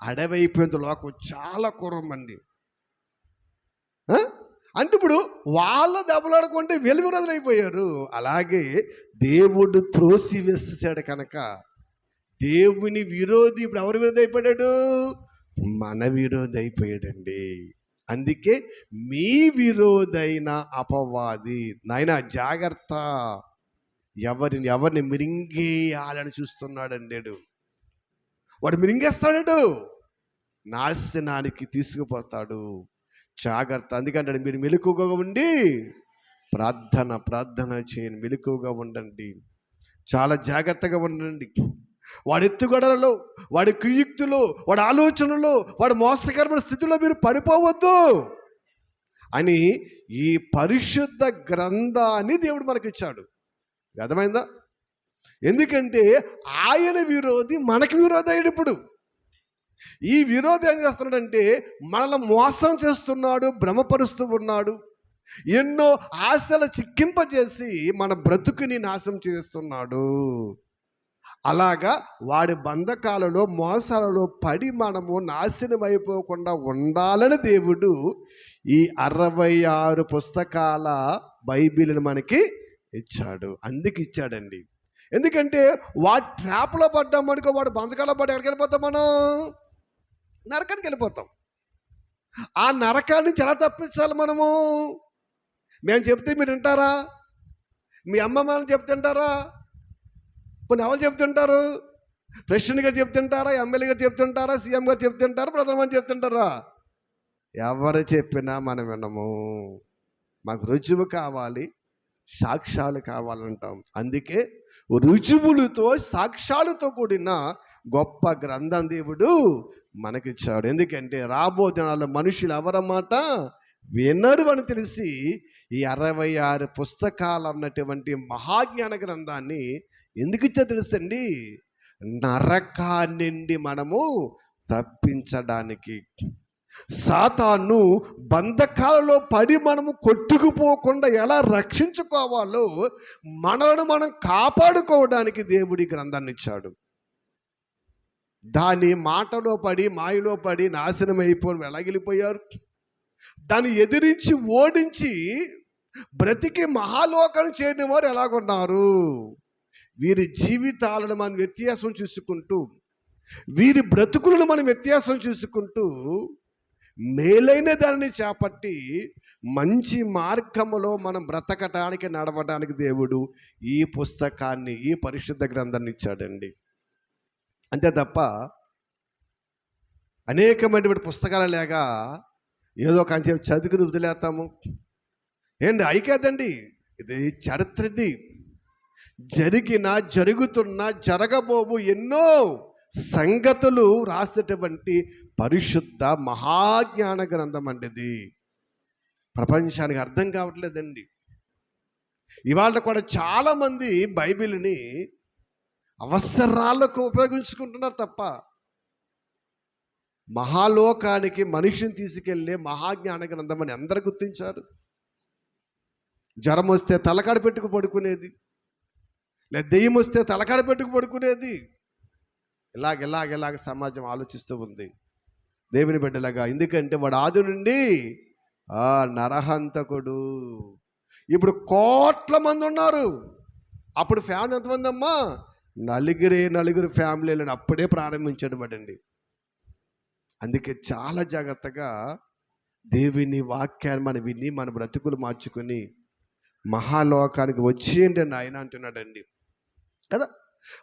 అడవి అయిపోయింది లోకం, చాలా కుర్రమండి. అంటే ఇప్పుడు వాళ్ళ దెబ్బలాడుకుంటే వీళ్ళు విరోధులు అయిపోయారు. అలాగే దేవుడు త్రోసి వేసేసాడు కనుక దేవుని విరోధి ఇప్పుడు ఎవరి విరోధి అయిపోయాడు? మన విరోధి అయిపోయాడండి. అందుకే మీ విరోధైన అపవాది. నాయన జాగ్రత్త, ఎవరిని మిరింగేయాలని చూస్తున్నాడండి. వాడు మిరింగేస్తాడు, నాశనానికి తీసుకుపోతాడు. జాగ్రత్త. అందుకంటాడు, మీరు మెలకువగా ఉండి ప్రార్థన చేయండి, మెలకువగా ఉండండి, చాలా జాగ్రత్తగా ఉండండి. వాడి ఎత్తుగడలలో, వాడి కుయుక్తులు, వాడి ఆలోచనలు, వాడి మోసకరమైన స్థితిలో మీరు పడిపోవద్దు అని ఈ పరిశుద్ధ గ్రంథాన్ని దేవుడు మనకిచ్చాడు. అర్థమైందా? ఎందుకంటే ఆయన విరోధి మనకి విరోధి అయ్యాడు. ఇప్పుడు ఈ విరోధి ఏం చేస్తున్నాడంటే మనల్ని మోసం చేస్తున్నాడు, భ్రమపరుస్తూ ఉన్నాడు, ఎన్నో ఆశలు చిక్కింపజేసి మన బ్రతుకుని నాశనం చేస్తున్నాడు. అలాగా వాడి బంధకాలలో, మోసాలలో పడి మనము నాశనం అయిపోకుండా ఉండాలని దేవుడు ఈ 66 పుస్తకాల బైబిల్ని మనకి ఇచ్చాడు. అందుకు ఇచ్చాడండి. ఎందుకంటే వాడి ట్రాప్లో పడ్డామనుకో, వాడు బంధకాల్లో పడి ఎక్కడికి వెళ్ళిపోతాం? మనం నరకానికి వెళ్ళిపోతాం. ఆ నరకాన్ని నుంచి ఎలా తప్పించాలి మనము? మేము చెప్తే మీరు వింటారా? మీ అమ్మమ్మని చెప్తుంటారా? కొన్ని ఎవరు చెప్తుంటారు? ప్రెసిడెంట్ గారు చెప్తుంటారా? ఎమ్మెల్యే గారు చెప్తుంటారా? సీఎం గారు చెప్తుంటారా? ప్రధానమంత్రి చెప్తుంటారా? ఎవరు చెప్పినా మనం వినము. మాకు రుజువు కావాలి, సాక్ష్యాలు కావాలంటాం. అందుకే రుజువులతో, సాక్ష్యాలతో కూడిన గొప్ప గ్రంథం దేవుడు మనకిచ్చాడు. ఎందుకంటే రాబో దినాల్లో మనుషులు ఎవరన్నమాట వినరు అని తెలిసి ఈ 66 పుస్తకాలు అన్నటువంటి మహాజ్ఞాన గ్రంథాన్ని ఎందుకు ఇచ్చా తెలుసండి? నరకాన్ని నుండి మనము తప్పించడానికి, సాతాను బంధకాలలో పడి మనము కొట్టుకుపోకుండా ఎలా రక్షించుకోవాలో మనల్ని మనం కాపాడుకోవడానికి దేవుడి గ్రంథాన్ని ఇచ్చాడు. దాని మాటలో పడి, మాయలో పడి నాశనం అయిపోయి వెలగిలిపోయారు. దాన్ని ఎదిరించి, ఓడించి బ్రతికి మహాలోకాన్ని చేరిన వారు ఎలాగున్నారు? వీరి జీవితాలను మనం వ్యత్యాసం చూసుకుంటూ, వీరి బ్రతుకులను మనం వ్యత్యాసం చూసుకుంటూ మేలైన దానిని చేపట్టి మంచి మార్గములో మనం బ్రతకటానికి, నడవడానికి దేవుడు ఈ పుస్తకాన్ని, ఈ పరిశుద్ధ గ్రంథాన్ని ఇచ్చాడండి. అంతే తప్ప అనేకమైనటువంటి పుస్తకాలు లేగా ఏదో ఒక అంచె చదువుకుని వదిలేస్తాము ఏంటి? అయికేదండి. ఇది చరిత్ర, ఇది జరిగిన, జరుగుతున్న, జరగబోవు ఎన్నో సంగతులు రాసేటువంటి పరిశుద్ధ మహాజ్ఞాన గ్రంథం అండి ఇది. ప్రపంచానికి అర్థం కావట్లేదండి. ఇవాళ కూడా చాలామంది బైబిల్ని అవసరాలకు ఉపయోగించుకుంటున్నారు తప్ప మహాలోకానికి మనిషిని తీసుకెళ్లే మహాజ్ఞాన గ్రంథం అని అందరూ గుర్తించారు. జ్వరం వస్తే తలకాడ పెట్టుకు పడుకునేది, లేదా దెయ్యం వస్తే తలకాడ పెట్టుకు పడుకునేది. ఇలాగ సమాజం ఆలోచిస్తూ ఉంది దేవుని బిడ్డలాగా. ఎందుకంటే వాడు ఆది నుండి నరహంతకుడు. ఇప్పుడు కోట్ల మంది ఉన్నారు. అప్పుడు ఫ్యామిలీ ఎంతమంది అమ్మా? నలుగురు ఫ్యామిలీలను అప్పుడే ప్రారంభించాడు బడండి. అందుకే చాలా జాగ్రత్తగా దేవుని వాక్యాన్ని మనం విని మన బ్రతుకులు మార్చుకుని మహాలోకానికి వచ్చేయండి అని ఆయన అంటున్నాడండి కదా.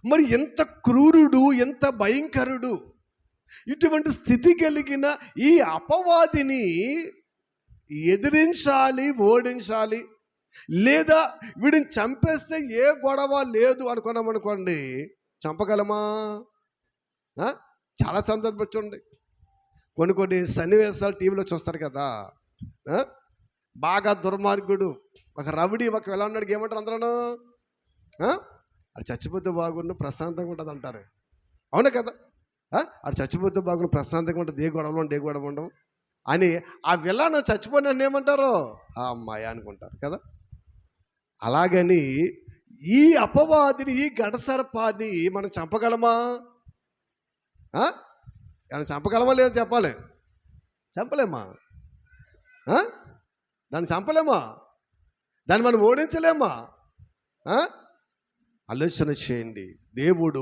మరి ఎంత క్రూరుడు, ఎంత భయంకరుడు! ఇటువంటి స్థితి కలిగిన ఈ అపవాదిని ఎదిరించాలి, ఓడించాలి, లేదా వీడిని చంపేస్తే ఏ గొడవ లేదు అనుకున్నామనుకోండి, చంపగలమా? చాలా సందర్భం చూడండి, కొన్ని సన్నివేశాలు టీవీలో చూస్తారు కదా. బాగా దుర్మార్గుడు ఒక రౌడీ ఒక ఎలా ఉన్నాడు, ఏమంటారు అందరూ? అది చచ్చిపోతే బాగుండు, ప్రశాంతంగా ఉంటుంది అంటారు. అవునా కదా? అది చచ్చిపోతే బాగుండు, ప్రశాంతంగా ఉంటుంది, ఏ గొడవ ఉండవు అని ఆ విలాన చచ్చిపోయిన ఏమంటారు? ఆ అమ్మాయి అనుకుంటారు కదా. అలాగని ఈ అపవాదిని, ఈ గడసర్పాన్ని మనం చంపగలమా? ఏమైనా చంపగలమా లేదా చెప్పాలి? చంపలేమా? దాన్ని చంపలేమా? దాన్ని మనం ఓడించలేమా? ఆలోచన చేయండి. దేవుడు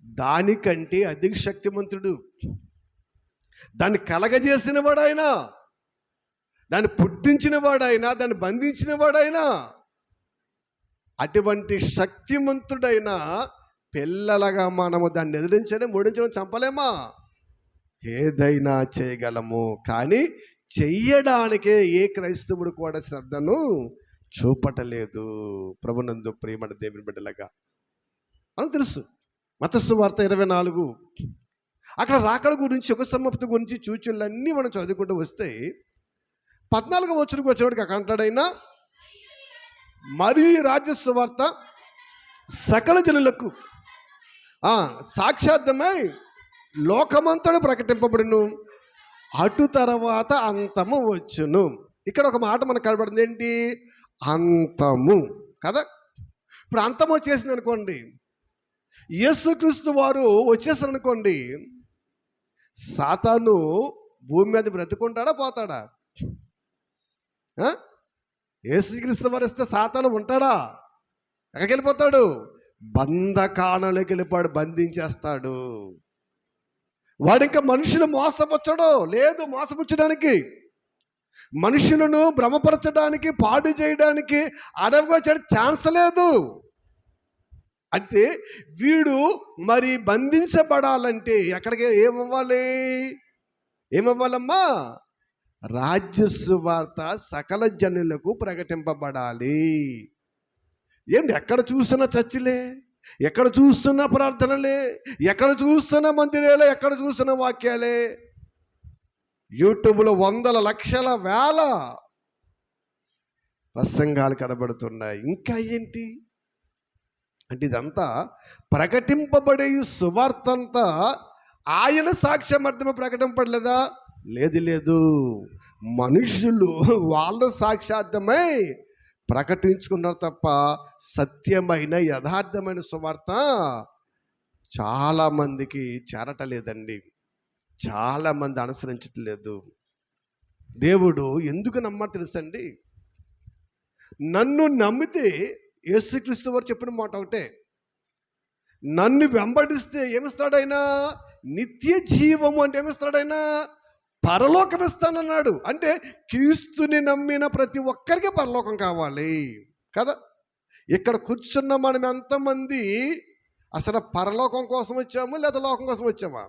దానికంటే అధిక శక్తిమంతుడు. దాన్ని కలగజేసిన వాడైనా, దాన్ని పుట్టించిన వాడైనా, దాన్ని బంధించిన వాడైనా, అటువంటి శక్తిమంతుడైన పిల్లలుగా మనము దాన్ని ఎదిరించడం, ఓడించడం, చంపలేమా? ఏదైనా చేయగలము. కానీ చెయ్యడానికే ఏ క్రైస్తవుడు కూడా శ్రద్ధను చూపటలేదు. ప్రభునందు ప్రియమైన దేవుని బిడ్డలాగా మనకు తెలుసు. మత్తయి వార్త 24 అక్కడ రాకడ గురించి, యుగ సమాప్తి గురించి సూచనలన్నీ మనం చదువుకుంటూ వస్తే 14వ వచనంకి వచ్చేవాడికి అక్కడ అంటాడైనా, మరియు రాజ్య సువార్త సకల జనులకు సాక్షార్థమై లోకమంతడు ప్రకటింపబడును, అటు తర్వాత అంతము వచ్చును. ఇక్కడ ఒక మాట మనకు కనబడింది, ఏంటి? అంతము కదా. ఇప్పుడు అంతం వచ్చేసింది అనుకోండి, యేసుక్రీస్తు వారు వచ్చేసారు అనుకోండి, సాతాను భూమి మీద బ్రతుకుంటాడా పోతాడా? యేసుక్రీస్తు వారు వస్తే సాతాను ఉంటాడా? ఎక్కడికి వెళ్ళిపోతాడు? బంధకాణలోకి వెళ్ళిపోయాడు, బంధించేస్తాడు. వాడు ఇంకా మనుషులు మోసపుచ్చడు లేదు, మోసపుచ్చడానికి, మనుషులను భ్రమపరచడానికి, పాడు చేయడానికి అడవిగా వచ్చే ఛాన్స్ లేదు. అంటే వీడు మరి బంధించబడాలంటే ఎక్కడికి ఏమవ్వాలమ్మా? రాజ్య సువార్త సకల జనులకు ప్రకటింపబడాలి. ఏంటి? ఎక్కడ చూస్తున్న చర్చిలే, ఎక్కడ చూస్తున్న ప్రార్థనలే, ఎక్కడ చూస్తున్న మందిరాలే, ఎక్కడ చూస్తున్న వాక్యాలే, యూట్యూబ్లో వందల లక్షల వేల ప్రసంగాలు కనబడుతున్నాయి. ఇంకా ఏంటి అంటే ఇదంతా ప్రకటింపబడే సువార్త అంతా ఆయన సాక్ష్యార్థమే ప్రకటింపబడలేదా? లేదు, మనుషులు వాళ్ళ సాక్ష్యార్థమై ప్రకటించుకున్నారు తప్ప సత్యమైన యథార్థమైన సువార్త చాలామందికి చేరటలేదండి. చాలామంది అనుసరించట్లేదు. దేవుడు ఎందుకు నమ్మని తెలుసండి? నన్ను నమ్మితే, యేసుక్రీస్తు వారు చెప్పిన మాట ఒకటే, నన్ను వెంబడిస్తే ఏమిస్తాడైనా? నిత్య జీవము. అంటే ఏమిస్తాడైనా? పరలోకం ఇస్తానన్నాడు. అంటే క్రీస్తుని నమ్మిన ప్రతి ఒక్కరికి పరలోకం కావాలి కదా. ఇక్కడ కూర్చున్న మనం ఎంతమంది అసలు పరలోకం కోసం వచ్చాము లేదా లోకం కోసం వచ్చామా?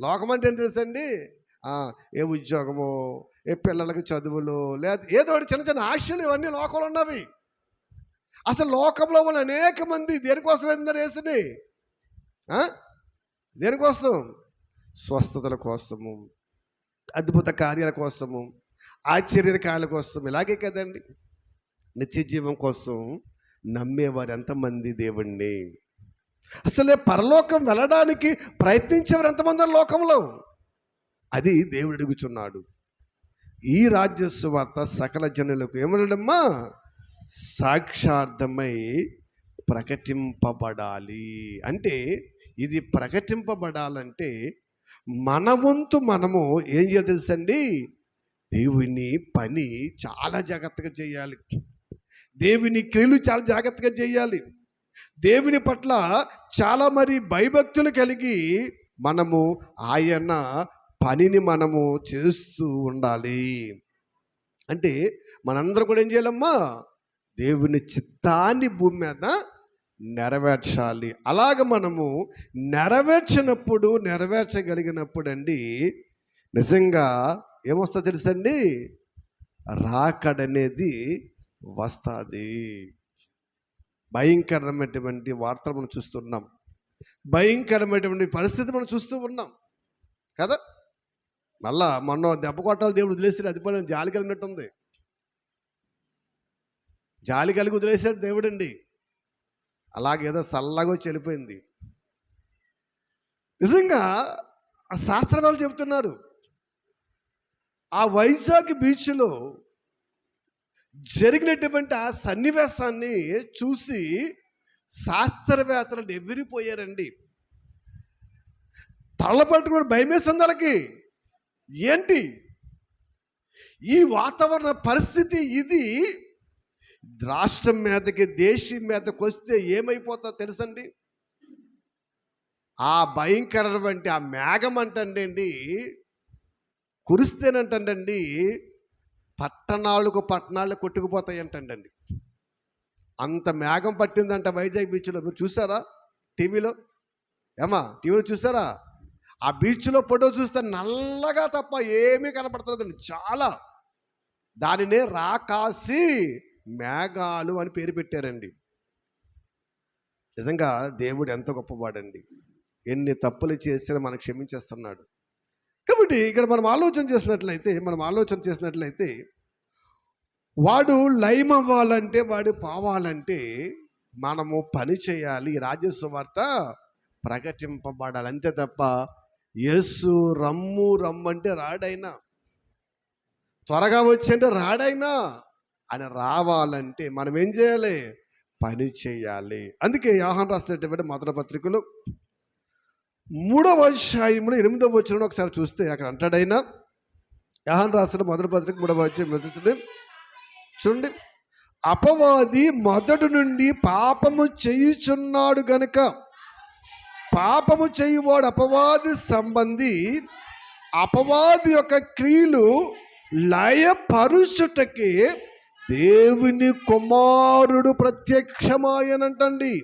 లోకం అంటే ఏంటి తెలుసండి? ఏ ఉద్యోగము, ఏ పిల్లలకి చదువులు, లేదా ఏదో చిన్న చిన్న ఆశలు, ఇవన్నీ లోకంలో ఉన్నవి. అసలు లోకంలో ఉన్న అనేక మంది దేనికోసం ఏంటంటే వేసింది? దేనికోసం? స్వస్థతల కోసము, అద్భుత కార్యాల కోసము, ఆశ్చర్య కార్యాల కోసం, ఇలాగే కదండి. నిత్య జీవం కోసం నమ్మేవారు ఎంతమంది దేవుణ్ణి? అసలే పరలోకం వెళ్ళడానికి ప్రయత్నించేవారు ఎంతమంది లోకంలో? అది దేవుడు అడుగుచున్నాడు. ఈ రాజ్య సువార్త సకల జనులకు ఏమన్నాడమ్మా? సాక్షార్థమై ప్రకటింపబడాలి. అంటే ఇది ప్రకటింపబడాలంటే మన వంతు మనము ఏం చేయాలి తెలుసండి? దేవుని పని చాలా జాగ్రత్తగా చేయాలి. దేవుని క్రియలు చాలా జాగ్రత్తగా చేయాలి. దేవుని పట్ల చాలా మరి భయభక్తులు కలిగి మనము ఆయన పనిని మనము చేస్తూ ఉండాలి. అంటే మనందరం కూడా ఏం చేయాలమ్మా? దేవుని చిత్తాన్ని భూమి మీద నెరవేర్చాలి. అలాగ మనము నెరవేర్చగలిగినప్పుడు అండి నిజంగా ఏమొస్తా తెలుసండి? రాకడనేది వస్తుంది. భయంకరమైనటువంటి వార్తలు మనం చూస్తున్నాం, భయంకరమైనటువంటి పరిస్థితి మనం చూస్తూ ఉన్నాం కదా. మళ్ళా మొన్న దెబ్బ కొట్టాలి దేవుడు వదిలేసాడు, అది పని జాలి కలిగినట్టుంది. జాలి కలిగి వదిలేసాడు దేవుడు అండి. అలాగేదో చల్లగా వచ్చి వెళ్ళిపోయింది. నిజంగా ఆ శాస్త్రవేత్తలు చెబుతున్నారు, ఆ వైజాగ్ బీచ్లో జరిగినటువంటి ఆ సన్నివేశాన్ని చూసి శాస్త్రవేత్తలు ఎవ్విరిపోయారండి. తలపట్టుకుని భయమేసింది వాళ్ళకి. ఏంటి ఈ వాతావరణ పరిస్థితి? ఇది రాష్ట్రం మీదకి, దేశం మీదకి వస్తే ఏమైపోతుందో తెలుసండి? ఆ భయంకరమైన ఆ మేఘం అంటండి కురిస్తేనంటండి పట్టణాలు కొట్టుకుపోతాయి అంటండి. అంత మేఘం పట్టిందంట వైజాగ్ బీచ్లో. మీరు చూసారా టీవీలో? టీవీలో చూసారా? ఆ బీచ్లో ఫోటో చూస్తే నల్లగా తప్ప ఏమీ కనపడలేదండి. చాలా దానినే రాకాసి మేఘాలు అని పేరు పెట్టారండి. నిజంగా దేవుడు ఎంత గొప్పవాడండి. ఎన్ని తప్పులు చేసినా మనకు క్షమించేస్తున్నాడు. కాబట్టి ఇక్కడ మనం ఆలోచన చేసినట్లయితే వాడు లయం అవ్వాలంటే, వాడు పోవాలంటే మనము పని చేయాలి, రాజ్య సువార్త ప్రకటింపబడాలి. అంతే తప్ప యేసు రమ్ము రమ్మంటే రాడైనా, త్వరగా వచ్చి అంటే రాడైనా. ఆయన రావాలంటే మనం ఏం చేయాలి? పని చేయాలి. అందుకే యోహాను రాసినటువంటి మొదటి పత్రికలో 3వ అధ్యాయంలో 8వ వచనం ఒకసారి చూస్తే అక్కడ అంటాడైనా, యోహాను రాసిన మొదటి పత్రిక 3వ అధ్యాయం చూడండి, అపవాది మొదటి నుండి పాపము చేయుచున్నాడు గనుక పాపము చేయువాడు అపవాది సంబంధి, అపవాది యొక్క క్రియలు లయపరుచుటకే దేవుని కుమారుడు ప్రత్యక్షమాయనంటండి.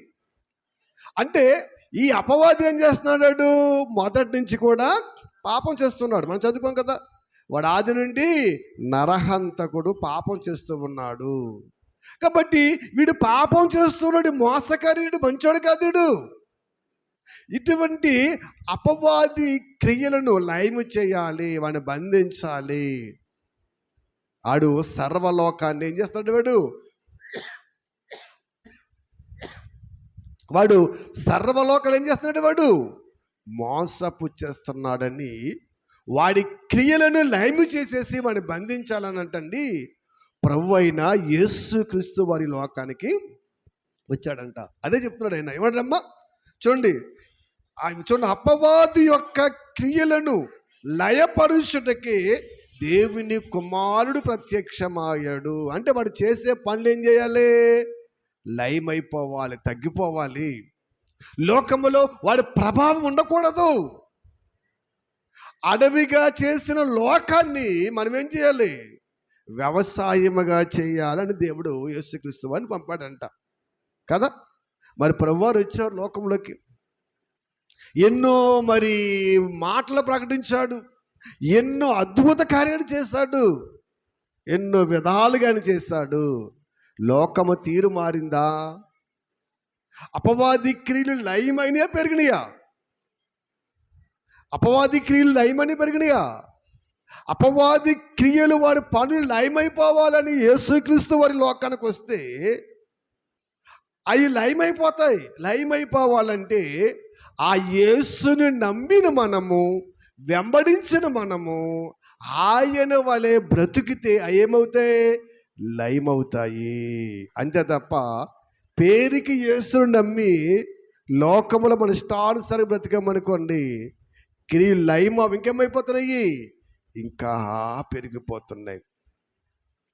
అంటే ఈ అపవాది ఏం చేస్తున్నాడు? మొదటి నుంచి కూడా పాపం చేస్తున్నాడు. మనం చదువుకోం కదా, వాడు ఆది నుండి నరహంతకుడు, పాపం చేస్తూ ఉన్నాడు. కాబట్టి వీడు పాపం చేస్తున్నాడు, మోసకారుడు, మంచోడు కాదుడు. ఇటువంటి అపవాది క్రియలను లయము చేయాలి, వాడిని బంధించాలి. ఆడు సర్వలోకాన్ని ఏం చేస్తాడు? వాడు సర్వలోకాన్ని ఏం చేస్తున్నాడు? వాడు మోసపుచ్చేస్తున్నాడని వాడి క్రియలను లయము చేసేసి వాడిని బంధించాలని అంటండి ప్రభు అయిన యేసుక్రీస్తు వారి లోకానికి వచ్చాడంట. అదే చెప్తున్నాడు ఆయన. ఏమంటారమ్మా? చూడండి, అపవాది యొక్క క్రియలను లయపరుచుటకి దేవుని కుమారుడు ప్రత్యక్షమయ్యాడు. అంటే వాడు చేసే పనులు ఏం చేయాలి? లయమైపోవాలి, తగ్గిపోవాలి. లోకములో వాడి ప్రభావం ఉండకూడదు. అడవిగా చేసిన లోకాన్ని మనం ఏం చేయాలి? వ్యవసాయముగా చేయాలని దేవుడు యేసుక్రీస్తు వారిని పంపాడంట కదా. మరి ప్రభువారు వచ్చారు లోకంలోకి, ఎన్నో మాటలు ప్రకటించాడు, ఎన్నో అద్భుత కార్యాలు చేశాడు, ఎన్నో విధాలుగా చేశాడు. లోకము తీరు మారిందా? అపవాది క్రియలు లయమైనా పెరిగినాయా? అపవాది క్రియలు లయమని పెరిగినాయా? అపవాది క్రియలు వాడి పనులు లయమైపోవాలని యేసుక్రీస్తు వారి లోకానికి వస్తే అవి లయమైపోతాయి. లయమైపోవాలంటే ఆ యేసుని నమ్మిన మనము, వెంబడించిన మనము ఆయన వలె బ్రతికితే ఏమవుతాయి? లయమవుతాయి. అంతే తప్ప పేరుకి యేసుని నమ్మి లోకములో మన ఇష్టానుసారం బ్రతికామనుకోండి, క్రియలు లయమ ఇంకేమైపోతున్నాయి? ఇంకా పెరిగిపోతున్నాయి.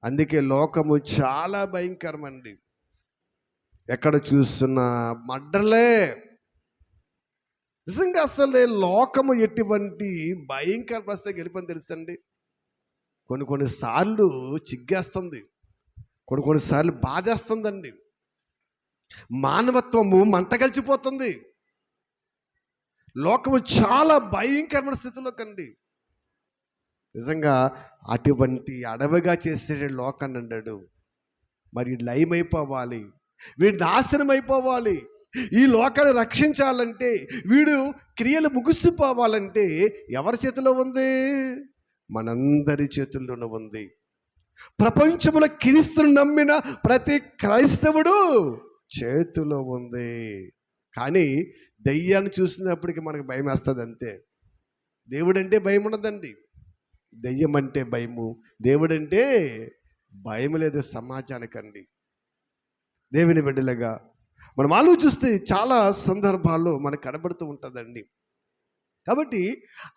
అందుకే లోకము చాలా భయంకరమండి. ఎక్కడ చూస్తున్నా మడ్డలే. నిజంగా అసలే లోకము ఎటువంటి భయంకర పరిస్థితికి వెళ్ళిపోయింది తెలుసండి. కొన్నిసార్లు చిగ్గేస్తుంది, కొన్నిసార్లు బాధేస్తుందండి. మానవత్వము మంట కలిసిపోతుంది. లోకము చాలా భయంకరమైన స్థితిలో కండి. నిజంగా అటువంటి అడవిగా చేసే లోకాన్ని అన్నాడు. మరి లయమైపోవాలి, వీడు నాశనం అయిపోవాలి. ఈ లోకాన్ని రక్షించాలంటే, వీడు క్రియలు ముగిసిపోవాలంటే ఎవరి చేతిలో ఉంది? మనందరి చేతుల్లోనే ఉంది. ప్రపంచంలో క్రీస్తును నమ్మిన ప్రతి క్రైస్తవుడు చేతిలో ఉంది. కానీ దెయ్యాన్ని చూసినప్పటికీ మనకు భయం వేస్తుంది అంతే. దేవుడంటే భయం ఉండదండి. దెయ్యం అంటే భయము, దేవుడంటే భయం లేదు సమాజానికండి. దేవుని బిడ్డలుగా మనం ఆలోచిస్తే చాలా సందర్భాల్లో మనకు కనబడుతూ ఉంటుందండి. కాబట్టి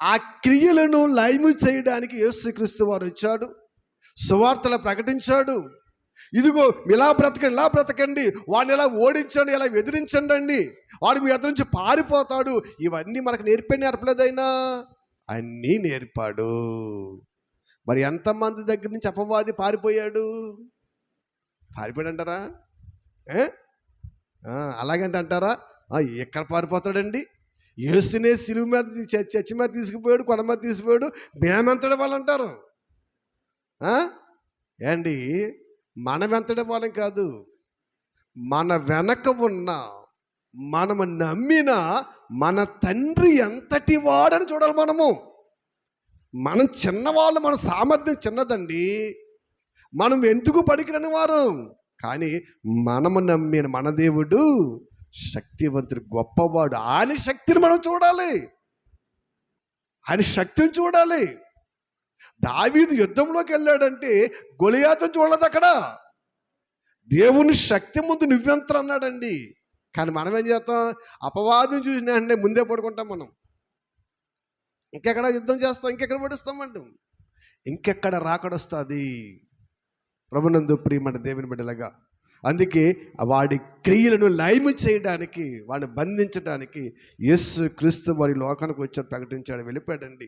ఆ క్రియలను లయము చేయడానికి యేసుక్రీస్తు వారు వచ్చాడు, సువార్తలు ప్రకటించాడు. ఇదిగో ఇలా బ్రతకండి, వాడిని ఎలా ఓడించండి, ఎలా ఎదిరించండి, వాడు మీ ఎదురు నుంచి పారిపోతాడు. ఇవన్నీ మనకు నేర్పలేదైనా అన్నీ నేర్పాడు. మరి ఎంతమంది దగ్గర నుంచి అపవాది పారిపోయాడు అంటారా? అలాగంటే అంటారా? ఎక్కడ పారిపోతాడండి? యేసునే సిలువ మీద, చర్చి మీద తీసుకుపోయాడు, కొండ మీద తీసుకుపోయాడు, మేమెంతటి వాళ్ళు అంటారు. ఏండి, మనం ఎంతటి వాళ్ళం కాదు, మన వెనక ఉన్న, మనము నమ్మిన మన తండ్రి ఎంతటి వాడని చూడాలి. మనం చిన్నవాళ్ళు, మన సామర్థ్యం చిన్నదండి, మనం ఎందుకు పడికిరని వారు. కానీ మనము నమ్మిన మన దేవుడు శక్తివంతుడు, గొప్పవాడు. ఆయన శక్తిని మనం చూడాలి, ఆయన శక్తిని చూడాలి. దావీదు యుద్ధంలోకి వెళ్ళాడంటే గొలియాతును చూడలేదు అక్కడ. దేవుని శక్తి ముందు నువ్వెంత అన్నాడండి. కానీ మనం ఏం చేస్తాం, అపవాదం చూసిన వెంటనే ముందే పడుకుంటాం. మనం ఇంకెక్కడ యుద్ధం చేస్తాం, ఇంకెక్కడ పడుస్తామండి, ఇంకెక్కడ రాకడొస్తుంది. ప్రభునందు ప్రియమైన దేవుని బిడ్డలుగా, అందుకే వాడి క్రియలను లయము చేయడానికి, వాడిని బంధించడానికి యేసు క్రీస్తు వారి లోకానికి వచ్చాడు, ప్రకటించాడు, వెళ్ళిపోయాడండి.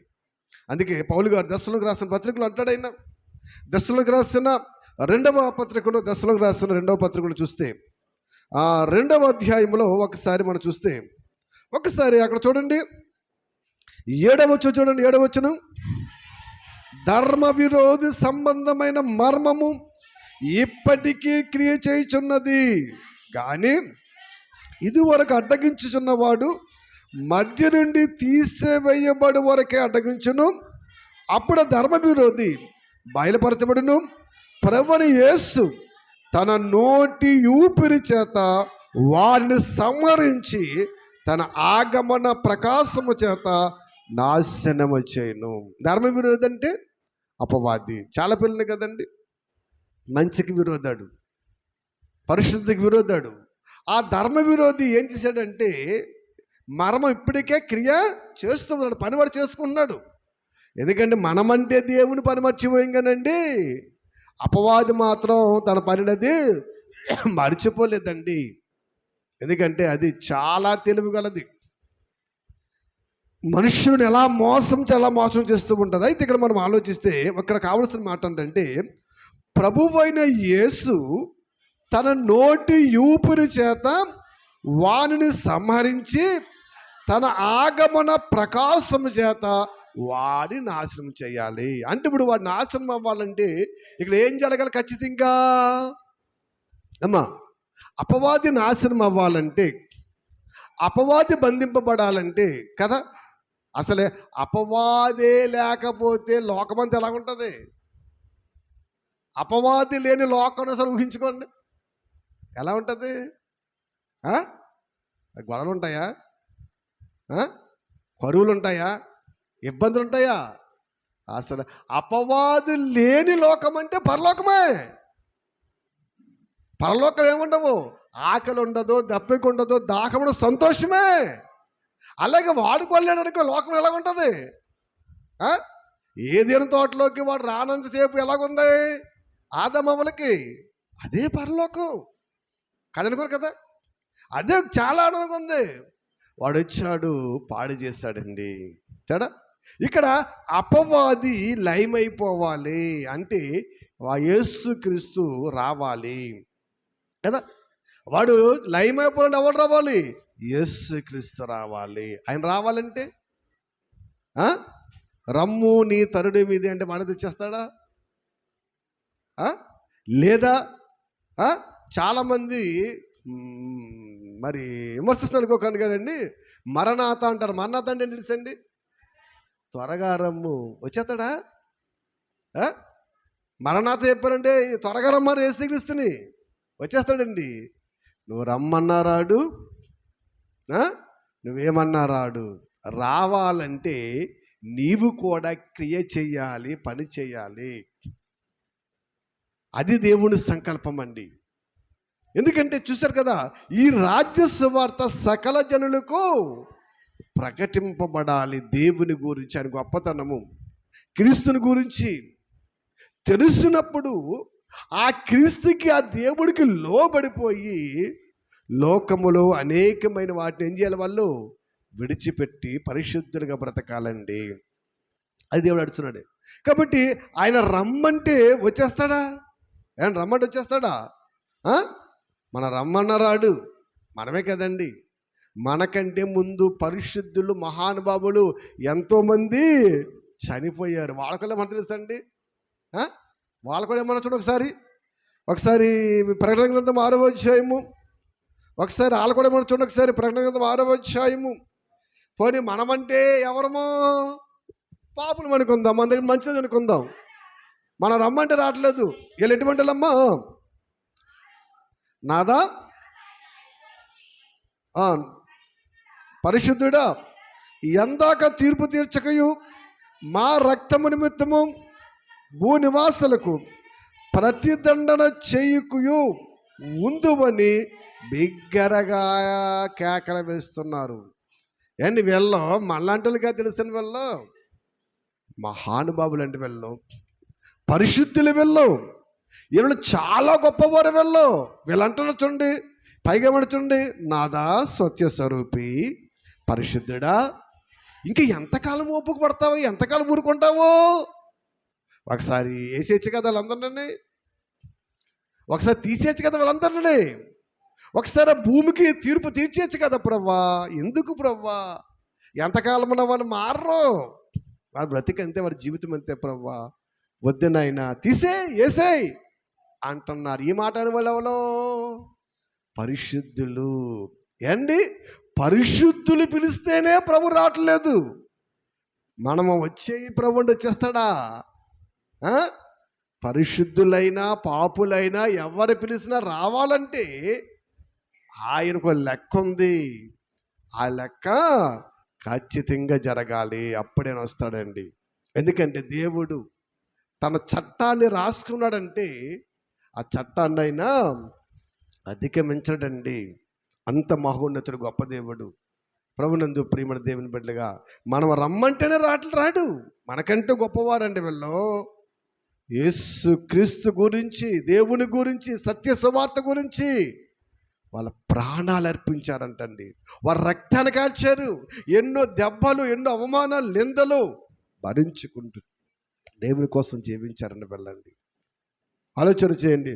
అందుకే పౌలు గారు దశలోకి రాసిన పత్రికలు అంటాడైనా, దశలోకి రాసిన రెండవ పత్రికలు చూస్తే, ఆ 2వ అధ్యాయంలో ఒకసారి మనం చూస్తే, ఒకసారి అక్కడ చూడండి, 7వ వచనం, ధర్మ విరోధి సంబంధమైన మర్మము ఇప్పటికీ క్రియ చేయుచున్నది, కానీ ఇదివరకు అడ్డగించుచున్నవాడు మధ్య నుండి తీసివేయబడి వరకే అడ్డగించును. అప్పుడు ధర్మ విరోధి బయలుపరచబడును. ప్రభువైన యేసు తన నోటి ఊపిరి చేత వారిని సంహరించి తన ఆగమన ప్రకాశము చేత నాశనము చేయను. ధర్మ విరోధి అంటే అపవాది. చాలా పిల్లలు కదండి, మంచికి విరోధాడు, పరిశుద్ధికి విరోధాడు. ఆ ధర్మ విరోధి ఏం చేశాడంటే, మర్మం ఇప్పటికే క్రియ చేస్తూ ఉన్నాడు, పని వాడు చేసుకుంటున్నాడు. ఎందుకంటే మనమంటే దేవుని పని మర్చిపోయాం కానండి, అపవాది మాత్రం తన పనినది మర్చిపోలేదండి. ఎందుకంటే అది చాలా తెలివి గలది, మనుషులను ఎలా మోసం చేస్తూ ఉంటుంది. అయితే ఇక్కడ మనం ఆలోచిస్తే ఇక్కడ కావలసిన మాట ఏంటంటే, ప్రభువైన యేసు తన నోటి ఊపిరి చేత వానిని సంహరించి తన ఆగమన ప్రకాశము చేత వాడిని నాశనం చేయాలి. అంటే ఇప్పుడు వాడి నాశనం అవ్వాలంటే ఇక్కడ ఏం జరగాలి ఖచ్చితంగా అమ్మా? అపవాది నాశనం అవ్వాలంటే, అపవాది బంధింపబడాలంటే కదా, అసలే అపవాదే లేకపోతే లోకమంతా ఎలాగుంటుంది? అపవాది లేని లోకం అసలు ఊహించుకోండి, ఎలా ఉంటుంది? గొడవలు ఉంటాయా? కరువులు ఉంటాయా? ఇబ్బందులు ఉంటాయా? అసలు అపవాది లేని లోకం అంటే పరలోకమే. పరలోకం ఏముండవు, ఆకలి ఉండదు, దప్పిక ఉండదు, దాహముడు, సంతోషమే. అలాగే వాడుకోలేడనుకో లోకం ఎలాగుంటుంది? ఏదైనా తోటలోకి వాడు రానంతసేపు ఎలాగుంది ఆదమవ్వలకి? అదే పరలోకం కదనుకోరు కదా, అదే చాలా ఆనందంగా ఉంది. వాడు వచ్చాడు, పాడు చేశాడండి తేడా. ఇక్కడ అపవాది లయమైపోవాలి అంటే యేసుక్రీస్తు రావాలి కదా. వాడు లయమైపోవాలంటే ఎవరు రావాలి? యేసుక్రీస్తు రావాలి. ఆయన రావాలంటే రమ్ము నీ తరుడి మీది అంటే మన తెచ్చేస్తాడా? లేదా చాలామంది మరి విమర్శిస్తున్నారు అనుకోకండి కదండి, మరణాత అంటారు. మరణాత అంటే ఏంటి తెలుసండి? త్వరగా రమ్ము, వచ్చేస్తాడా? మరణాత చెప్పారంటే త్వరగా రమ్మారు యేసుక్రీస్తుని, వచ్చేస్తాడండి. నువ్వు రమ్మన్నా రాడు, నువ్వేమన్నా రాడు. రావాలంటే నీవు కూడా క్రియ చెయ్యాలి, పని చేయాలి. అది దేవుని సంకల్పం అండి. ఎందుకంటే చూశారు కదా, ఈ రాజ్య సువార్త సకల జనులకు ప్రకటింపబడాలి. దేవుని గురించి, ఆయన గొప్పతనము, క్రీస్తుని గురించి తెలుసున్నప్పుడు ఆ క్రీస్తుకి, ఆ దేవుడికి లోబడిపోయి లోకములో అనేకమైన వాటిని ఏం చేయాలి? వాళ్ళు విడిచిపెట్టి పరిశుద్ధులుగా బ్రతకాలండి. అది దేవుడు అడుగుతున్నాడు. కాబట్టి ఆయన రమ్మంటే వచ్చేస్తాడా? ఆయన రమ్మంటే వచ్చేస్తాడా? మన రమ్మన్న రాడు, మనమే కదండి. మనకంటే ముందు పరిశుద్ధులు, మహానుభావులు ఎంతోమంది చనిపోయారు. వాళ్ళకల్లా మనం తెలుసండి. వాళ్ళు కూడా ఏమన్నా చూడండి ఒకసారి ప్రకటన గ్రంథం 6వ అధ్యాయము, ఒకసారి వాళ్ళు కూడా ఏమన్నా చూడండి, ఒకసారి ప్రకటన గ్రంథం 6వ అధ్యాయము. పోనీ మనమంటే ఎవరమో పాపులు అనుకుందాం, మన దగ్గర మంచిది అనుకుందాం. మనం రమ్మంటే రావట్లేదు. వీళ్ళు ఎటువంటి వాళ్ళమ్మా? నాదా పరిశుద్ధుడా, ఎందాక తీర్పు తీర్చకయు మా రక్తము నిమిత్తము భూనివాసులకు ప్రతిదండన చేయుకుయు ఉందువని బిగ్గరగా కేకలు వేస్తున్నారు. ఏంటి వీళ్ళు మళ్ళంటలుగా తెలిసిన వీళ్ళు మహానుభావులు అంటే వీళ్ళు పరిశుద్ధులు, వీళ్ళు చాలా గొప్పవారు. వీళ్ళంటున్నారు చూడండి, పైగా పడుతుండే, నాదా సత్యస్వరూపి పరిశుద్ధుడా, ఇంకా ఎంతకాలం ఓపిక పడతావో, ఎంతకాలం ఊరుకుంటావో? ఒకసారి వేసేయచ్చు కదా వాళ్ళందరినీ, ఒకసారి తీసేయచ్చు కదా వాళ్ళందరినీ, ఒకసారి భూమికి తీర్పు తీర్చేయచ్చు కదా ప్రవ్వా. ఎందుకు ప్రవ్వా? ఎంతకాలం ఉన్న వాళ్ళు మారరు, వారి బ్రతికి అంతే, వారి జీవితం అంతే ప్రవ్వా. వద్దు నాయనా, వేసేయ్ అంటున్నారు. ఈ మాట అని వాళ్ళు ఎవరో పరిశుద్ధులు. ఏండి, పరిశుద్ధులు పిలిస్తేనే ప్రభు రావట్లేదు. మనము వచ్చే ప్రభు అంటే వచ్చేస్తాడా? పరిశుద్ధులైనా పాపులైనా ఎవరు పిలిచినా రావాలంటే ఆయనకు లెక్క ఉంది. ఆ లెక్క ఖచ్చితంగా జరగాలి, అప్పుడేనా వస్తాడండి. ఎందుకంటే దేవుడు తన చట్టాన్ని రాసుకున్నాడంటే ఆ చట్టాన్ని అయినా అధిగమించడండి. అంత మహోన్నతుడు గొప్ప దేవుడు. ప్రభునందు ప్రియమైన దేవుని బిడ్డలుగా మనం రమ్మంటేనే రాడు. మనకంటే గొప్పవారండి వీళ్ళు. యేసు క్రీస్తు గురించి, దేవుని గురించి, సత్య సువార్త గురించి వాళ్ళ ప్రాణాలు అర్పించారంటండి. వారు రక్తాన్ని కార్చారు. ఎన్నో దెబ్బలు, ఎన్నో అవమానాలు, నిందలు భరించుకుంటూ దేవుని కోసం జీవించారండి. వెళ్ళండి, ఆలోచన చేయండి.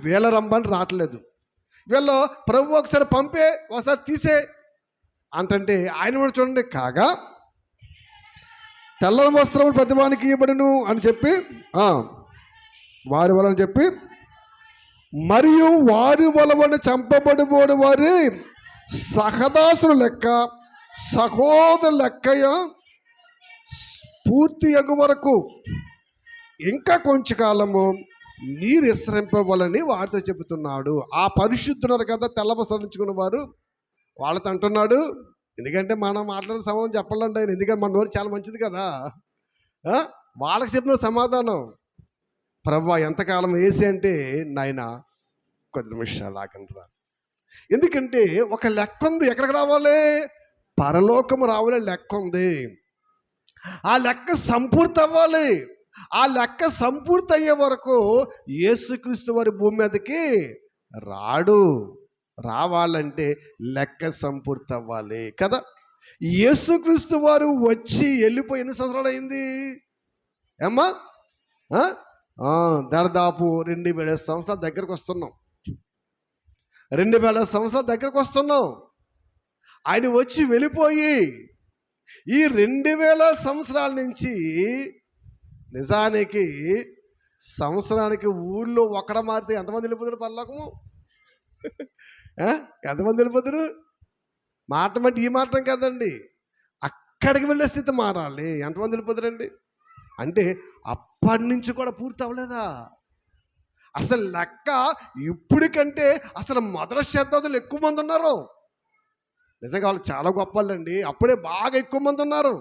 వీళ్ళ రమ్మని రావట్లేదు. వీళ్ళు ప్రభు ఒకసారి పంపే, ఒకసారి తీసే అంటే ఆయన కూడా చూడండి, కాగా తెల్లని వస్త్రములు ప్రతివానికి ఇవ్వబడును అని చెప్పి వారి వలన చెప్పి, మరియు వారి వలన చంపబడిపోడు వారి సహదాసుల లెక్క సహోదరు లెక్కయ పూర్తి అగు వరకు ఇంకా కొంచెం కాలము నీరు విశ్రమింపవాలని వారితో చెబుతున్నాడు. ఆ పరిశుద్ధున్నారు కదా తెల్లబసరించుకున్న వారు, వాళ్ళతో అంటున్నాడు. ఎందుకంటే మనం మాట్లాడే సమాధానం చెప్పాలంటే ఆయన, ఎందుకంటే మన నోరు చాలా మంచిది కదా. వాళ్ళకి చెప్పిన సమాధానం, ప్రవ్వా ఎంతకాలం వేసి అంటే, నాయన కొద్ది నిమిషాలు ఆగండిరా. ఎందుకంటే ఒక లెక్క ఉంది. ఎక్కడికి రావాలి? పరలోకము రావాలి లెక్క ఉంది. ఆ లెక్క సంపూర్తి అవ్వాలి. ఆ లెక్క సంపూర్తి అయ్యే వరకు యేసుక్రీస్తు వారి భూమి మీదకి రావాలంటే లెక్క సంపూర్తి అవ్వాలి కదా. యేసుక్రీస్తు వారు వచ్చి వెళ్ళిపోయి ఎన్ని సంవత్సరాలు అయింది ఏమ్మా? దాదాపు 2000 సంవత్సరాల దగ్గరకు వస్తున్నాం. 2000 సంవత్సరాల దగ్గరకు వస్తున్నాం. ఆయన వచ్చి వెళ్ళిపోయి ఈ 2000 సంవత్సరాల నుంచి నిజానికి సంవత్సరానికి ఊళ్ళో ఒక్కడ మారితే ఎంతమంది వెళ్ళిపోతారు పరలోకము? ఎంతమంది వెళ్ళిపోతారు? మాట బట్టి ఈ మాటం కదండి, అక్కడికి వెళ్ళే స్థితి మారాలి. ఎంతమంది వెళ్ళిపోతారండి? అంటే అప్పటి నుంచి కూడా పూర్తి అవ్వలేదా? అసలు లెక్క ఇప్పటికంటే అసలు మొదటి శతాబ్దంలో ఎక్కువ మంది ఉన్నారు. నిజంగా వాళ్ళు చాలా గొప్ప వాళ్ళండి. అప్పుడే బాగా ఎక్కువ మంది ఉన్నారు.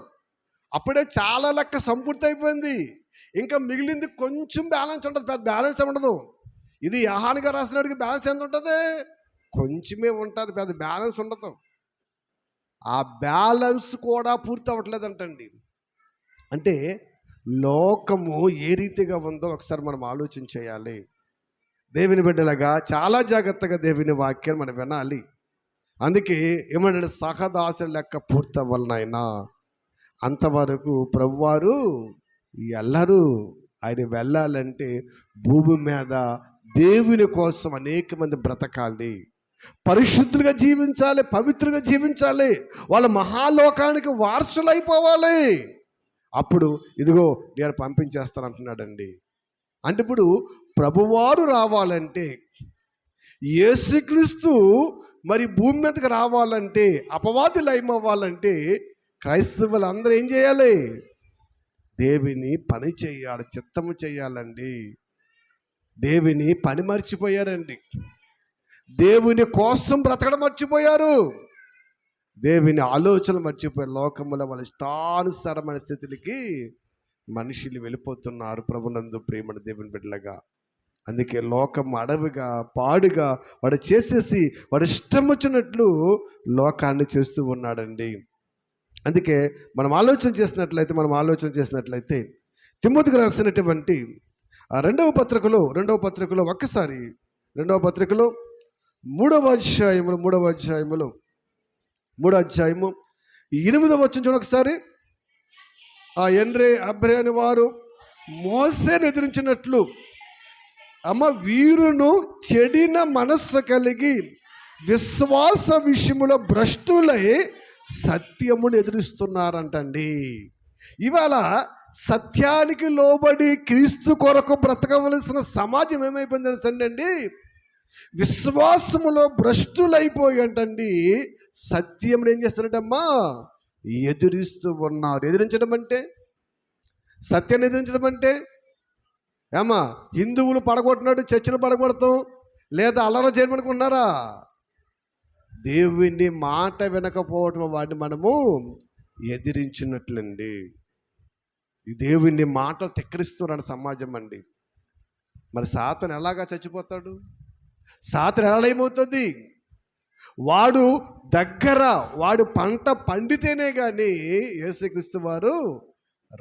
అప్పుడే చాలా లెక్క సంపూర్తి అయిపోయింది. ఇంకా మిగిలింది కొంచెం బ్యాలెన్స్ ఉంటుంది, పెద్ద బ్యాలెన్స్ ఉండదు. ఇది యోహానుగా రాసినడికి బ్యాలెన్స్ ఎంత ఉంటుంది? కొంచెమే ఉంటుంది, పెద్ద బ్యాలెన్స్ ఉండదు. ఆ బ్యాలెన్స్ కూడా పూర్తి అవ్వట్లేదంటండి. అంటే లోకము ఏ రీతిగా ఉందో ఒకసారి మనం ఆలోచన చేయాలి. దేవుని బిడ్డలుగా చాలా జాగ్రత్తగా దేవుని వాక్యాన్ని మనం వినాలి. అందుకే ఏమంటే సహదాసుల లెక్క పూర్తి అవ్వాలనైనా అంతవరకు ప్రభువారు ఎల్లరూ ఆయన వెళ్ళాలంటే భూమి మీద దేవుని కోసం అనేక మంది బ్రతకాలి, పరిశుద్ధులుగా జీవించాలి, పవిత్రంగా జీవించాలి, వాళ్ళ మహాలోకానికి వారసులు అయిపోవాలి. అప్పుడు ఇదిగో నేను పంపించేస్తాను అంటున్నాడండి. అంటే ఇప్పుడు ప్రభువారు రావాలంటే, యేసుక్రీస్తు మరి భూమి మీదకి రావాలంటే, అపవాది లయం అవ్వాలంటే క్రైస్తవులు అందరూ ఏం చేయాలి? దేవుని పని చేయాలి, చిత్తము చేయాలండి. దేవుని పని మర్చిపోయారండి. దేవుని కోసం బ్రతకడం మర్చిపోయారు. దేవుని ఆలోచనలు మర్చిపోయారు. లోకముల వాళ్ళ ఇష్టానుసారమైన స్థితికి మనుషులు వెళ్ళిపోతున్నారు. ప్రభునందు ప్రేమను దేవుని బిడ్డలుగా. అందుకే లోకం అడవిగా పాడుగా వాడు చేసేసి వాడు ఇష్టం వచ్చినట్లు లోకాన్ని చేస్తూ ఉన్నాడండి. అందుకే మనం ఆలోచన చేసినట్లయితే తిమోతికి రాసినటువంటి రెండవ పత్రికలో ఒక్కసారి రెండవ పత్రికలో మూడవ అధ్యాయములో 8వ వచనం చూడండి ఒకసారి. ఆ ఎండ్రే అబ్రే అని వారు మోసేను ఎదిరించినట్లు వీరును చెడిన మనస్సు కలిగి విశ్వాస విషయములో భ్రష్టులై సత్యమును ఎదురిస్తున్నారంటండి. ఇవాళ సత్యానికి లోబడి క్రీస్తు కొరకు బ్రతకవలసిన సమాజం ఏమైపోయింది తెలుసండి? విశ్వాసములో భ్రష్టులైపోయి అంటండి సత్యమును ఏం చేస్తారంటమ్మా? ఎదురిస్తూ ఉన్నారు. ఎదిరించడం అంటే, సత్యాన్ని ఎదిరించడం అంటే ఏమా హిందువులు పడగొట్టినట్టు చర్చలు పడగొడతాం, లేదా అల్లరి చేయమనుకున్నారా? దేవుని మాట వినకపోవటం వాడిని మనము ఎదిరించినట్లండి. ఈ దేవుని మాటలు తిక్కరిస్తున్నాడు సమాజం అండి. మరి సాతాను ఎలాగా చచ్చిపోతాడు? సాతాను ఎలా ఏమవుతుంది? వాడు పంట పండితేనే కానీ యేసుక్రీస్తు వారు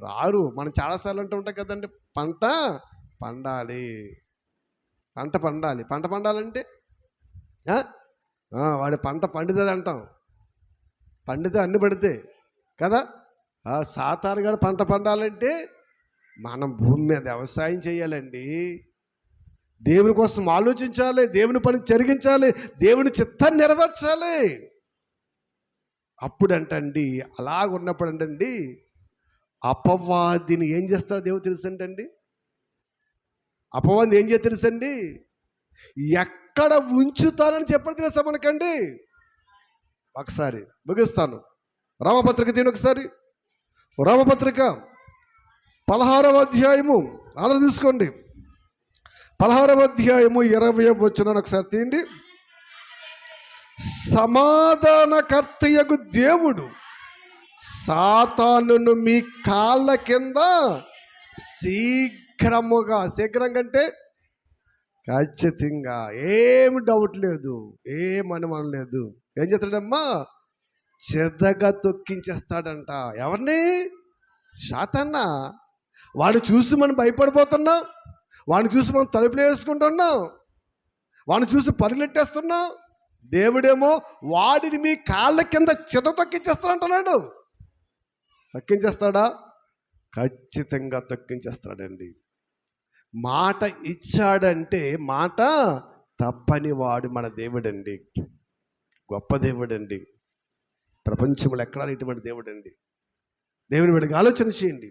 రారు. మనం చాలాసార్లు అంటూ ఉంటాం కదండి, పంట పండాలి. పంట పండాలంటే వాడి పంట పండుతుంది అంటాం. పండితే అన్ని పడితే కదా. సాతాను గారు పంట పండాలంటే మనం భూమి మీద వ్యవసాయం చేయాలండి. దేవుని కోసం ఆలోచించాలి, దేవుని పని జరిగించాలి, దేవుని చిత్తాన్ని నెరవేర్చాలి. అప్పుడంటండి అలాగున్నప్పుడు అంటండి అపవాదిని ఏం చేస్తారో దేవుడు తెలుసంటండి. అపవాదిని ఏం చేస్తే తెలుసండి? ఎక్కడ ఉంచుతానని చెప్పడం తెలుసా మనకండి? ఒకసారి ముగిస్తాను. రామపత్రిక తీయండి ఒకసారి. రామపత్రిక 16వ అధ్యాయము అందరూ తీసుకోండి. 16వ అధ్యాయము 20వ వచనాన్ని ఒకసారి తీయండి. సమాధానకర్తయగు దేవుడు సాతానును మీ కాళ్ళ కింద శీఘ్రంగా అంటే ఖచ్చితంగా ఏమి డౌట్ లేదు, ఏం అనుమానం లేదు, ఏం చేస్తాడమ్మా? చెదగా తొక్కించేస్తాడంట. ఎవరిని? సాతాన్నా. వాడు చూసి మనం భయపడిపోతున్నాం, వాడిని చూసి మనం తలుపులు వేసుకుంటున్నాం, వాడిని చూసి పరిగెట్టేస్తున్నాం. దేవుడేమో వాడిని మీ కాళ్ళ కింద చెద తొక్కించేస్తాడంటున్నాడు. తొక్కించేస్తాడా? ఖచ్చితంగా తొక్కించేస్తాడండి. మాట ఇచ్చాడంటే మాట తప్పని వాడు మన దేవుడండి. గొప్ప దేవుడండి. ప్రపంచంలో ఎక్కడా ఇటువంటి దేవుడండి. దేవుని వీడికి ఆలోచన చేయండి.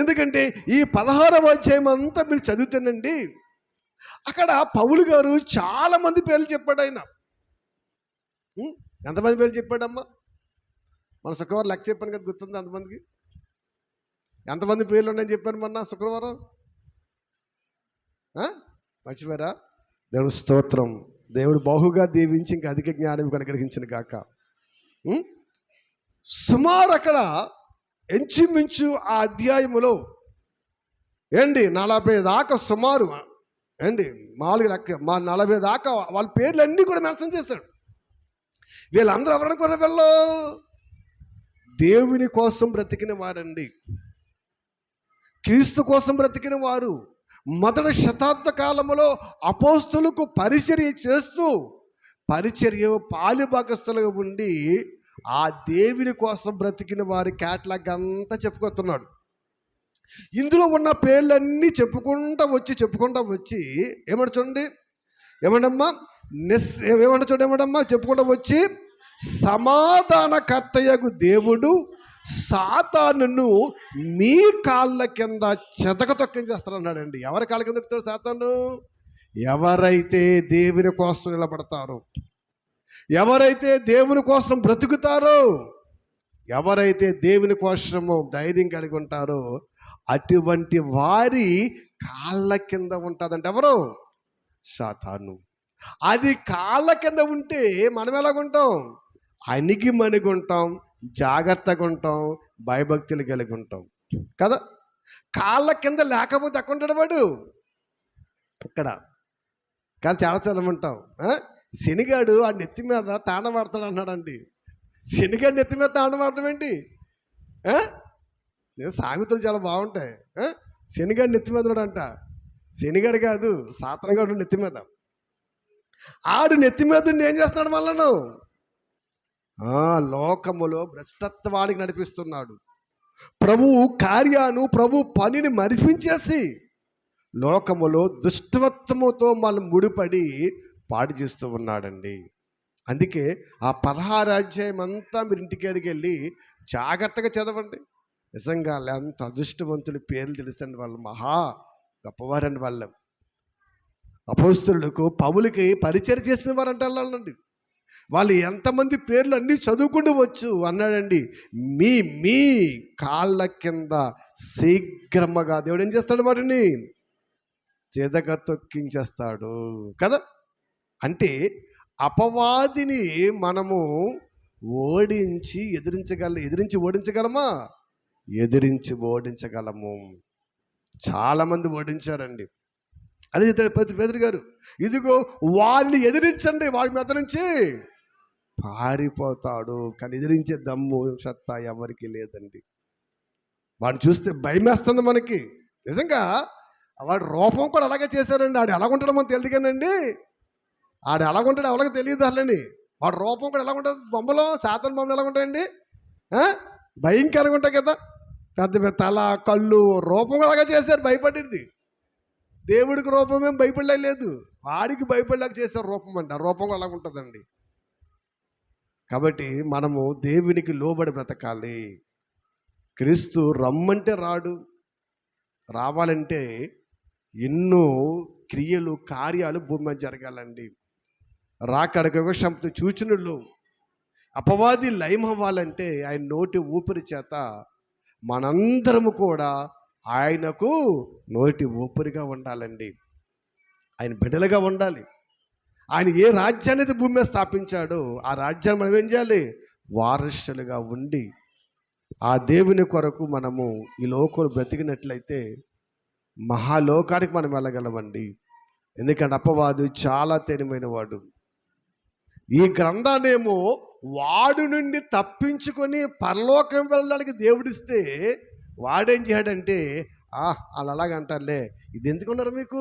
ఎందుకంటే ఈ 16వ అధ్యాయం అంతా మీరు చదువుతానండి, అక్కడ పౌలు గారు చాలా మంది పేర్లు చెప్పాడు. ఆయన ఎంతమంది పేర్లు చెప్పాడమ్మా? మన శుక్రవారం లెక్క చెప్పాను కదా, గుర్తుంది అంతమందికి? ఎంతమంది పేర్లు ఉన్నాయని చెప్పాను మొన్న శుక్రవారం? మర్చిపోయారా? దేవుడు స్తోత్రం. దేవుడు బహుగా దీవించి ఇంకా అధిక జ్ఞానం అనుగ్రహించిన గాక. సుమారు అక్కడ ఎంచుమించు ఆ అధ్యాయములో 40 దాకా సుమారు మామూలుగా లెక్క 40 దాకా వాళ్ళ పేర్లు అన్నీ కూడా మెన్షన్ చేశాడు. వీళ్ళందరూ ఎవరనుకున్న వీళ్ళు దేవుని కోసం బ్రతికిన వారండి, క్రీస్తు కోసం బ్రతికిన వారు. మొదటి శతాబ్ద కాలంలో అపోస్తులకు పరిచర్య చేస్తూ పరిచర్య పాలిభాగస్తులుగా ఉండి ఆ దేవుని కోసం బ్రతికిన వారి కేటలాగ్ అంతా చెప్పుకొస్తున్నాడు. ఇందులో ఉన్న పేర్లన్నీ చెప్పుకుంటా వచ్చి ఏమంట చూడండి, ఏమండమ్మా చెప్పుకుంటా వచ్చి సమాధానకర్తయగు దేవుడు సాతానును మీ కాళ్ళ కింద చెదక తొక్కించేస్తాడన్నాడండి. ఎవరి కాళ్ళ కింద తొక్కుతాడు సాతాను? ఎవరైతే దేవుని కోసం నిలబడతారో, ఎవరైతే దేవుని కోసం బ్రతుకుతారో, ఎవరైతే దేవుని కోసము ధైర్యం కలిగి ఉంటారో అటువంటి వారి కాళ్ళ కింద ఉంటుందంటే ఎవరు? సాతాను. అది కాళ్ళ కింద ఉంటే మనం ఎలాగుంటాం? అణిగి మణిగి ఉంటాం, జాగ్రత్తగా ఉంటాం, భయభక్తులు కలిగి ఉంటాం కదా. కాళ్ళ కింద లేకపోతే ఎక్కడ ఉంటాడు వాడు? ఇక్కడ కానీ చాలాసార్లు ఉంటాం. శనిగాడు ఆ నెత్తి మీద తాండవాడతాడు అన్నాడండి. శనిగాడు నెత్తి మీద తాండవాడటం ఏంటి? నేను సామెతలు చాలా బాగుంటాయి. శనిగాడు నెత్తి మీద అంట. శనిగాడు కాదు, సాతానుగాడు నెత్తి మీద. ఆడు నెత్తి మీద ఏం చేస్తున్నాడు? వాళ్ళను లోకములో భ్రష్టత్వానికి నడిపిస్తున్నాడు. ప్రభు కార్యాను, ప్రభు పనిని మరిపించేసి లోకములో దుష్టత్వముతో మనం ముడిపడి పాడు చేస్తూ ఉన్నాడండి. అందుకే ఆ 16 అధ్యాయం అంతా మీరు ఇంటికి వెళ్ళి జాగ్రత్తగా చదవండి. నిజంగా ఎంత అదృష్టవంతుల పేర్లు తెలుసండి. వాళ్ళు మహా గొప్పవారండి. వాళ్ళ అపోస్తలులకు, పౌలుకి పరిచయం చేసిన వారు అంటారండి. వాళ్ళు ఎంతమంది పేర్లు అన్నీ చదువుకుంటూ వచ్చు అన్నాడండి. మీ మీ కాళ్ళ కింద శీఘ్రముగా దేవుడు ఏం చేస్తాడు? వాటిని చెదక తొక్కించేస్తాడు కదా. అంటే అపవాదిని మనము ఎదిరించి ఓడించగలమా? ఎదిరించి ఓడించగలము. చాలామంది ఓడించారండి. అదే చెప్తాడు పేతురు గారు, ఇదిగో వారిని ఎదిరించండి, వాడి మీద నుంచి పారిపోతాడు. కానీ ఎదిరించే దమ్ము సత్తా ఎవరికి లేదండి. వాడిని చూస్తే భయం వేస్తుంది మనకి. నిజంగా వాడి రూపం కూడా అలాగే చేశారండి. ఆడు ఎలాగుంటాడో మనకు తెలియదు కానండి. ఆడు ఎలాగుంటాడో ఎవరికి తెలియదు అసలని. వాడి రూపం కూడా ఎలాగుంటుంది? బొమ్మలో సాతాను బొమ్మలు ఎలాగుంటాయండి? భయంకరంగా ఉంటాయి కదా. పెద్ద పెద్ద తల, కళ్ళు, రూపం కూడా అలాగే చేశారు. భయపడేది. దేవుడికి రూపం ఏం భయపడలేదు, వాడికి భయపడలేక చేశారు రూపం అంటే. ఆ రూపం కూడా అలాగ ఉంటుందండి. కాబట్టి మనము దేవునికి లోబడి బ్రతకాలి. క్రీస్తు రమ్మంటే రాడు. రావాలంటే ఎన్నో క్రియలు, కార్యాలు భూమి మీద జరగాలండి. రాకడగ శంతో సూచనలు. అపవాది లయం అవ్వాలంటే ఆయన నోటి ఊపిరి చేత మనందరము కూడా ఆయనకు నోటి ఊపిరిగా ఉండాలండి. ఆయన బిడ్డలుగా ఉండాలి. ఆయన ఏ రాజ్యాన్ని అయితే భూమి మీద స్థాపించాడో ఆ రాజ్యాన్ని మనం ఏం చేయాలి? వారసులుగా ఉండి ఆ దేవుని కొరకు మనము ఈ లోకంలో బ్రతికినట్లయితే మహాలోకానికి మనం వెళ్ళగలమండి. ఎందుకంటే అపవాదు చాలా తెలివైన వాడు. ఈ గ్రంథాన్నేమో వాడు నుండి తప్పించుకొని పరలోకం వెళ్ళడానికి దేవుడిస్తే వాడేం చేయడంటే వాళ్ళు అలాగంటారులే, ఇది ఎందుకున్నారు మీకు?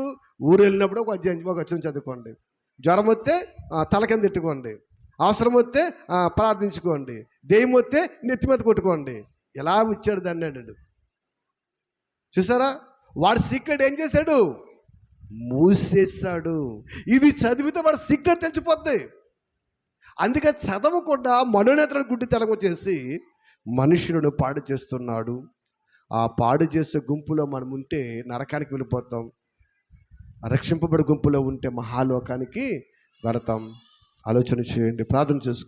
ఊరు వెళ్ళినప్పుడు ఒక అధ్యాయం చదువుకోండి, జ్వరం వస్తే తల కింద తిట్టుకోండి, అవసరం వస్తే ప్రార్థించుకోండి, దెయ్యం వస్తే నెత్తి మీద కొట్టుకోండి. ఎలా ఇచ్చాడు దాన్ని అన్నాడు. చూసారా? వాడు సీక్రెట్ ఏం చేశాడు? మూసేశాడు. ఇది చదివితే వాడు సీక్రెట్ తెచ్చిపోద్ది. అందుకే చదవకుండా మనోనేతలను గుడ్డి తెలగ చేసి మనుషులను పాడు చేస్తున్నాడు. ఆ పాడు చేసే గుంపులో మనం ఉంటే నరకానికి వెళ్ళిపోతాం. రక్షింపబడి గుంపులో ఉంటే మహాలోకానికి వెళతాం. ఆలోచన చేయండి, ప్రార్థన చేసుకోండి.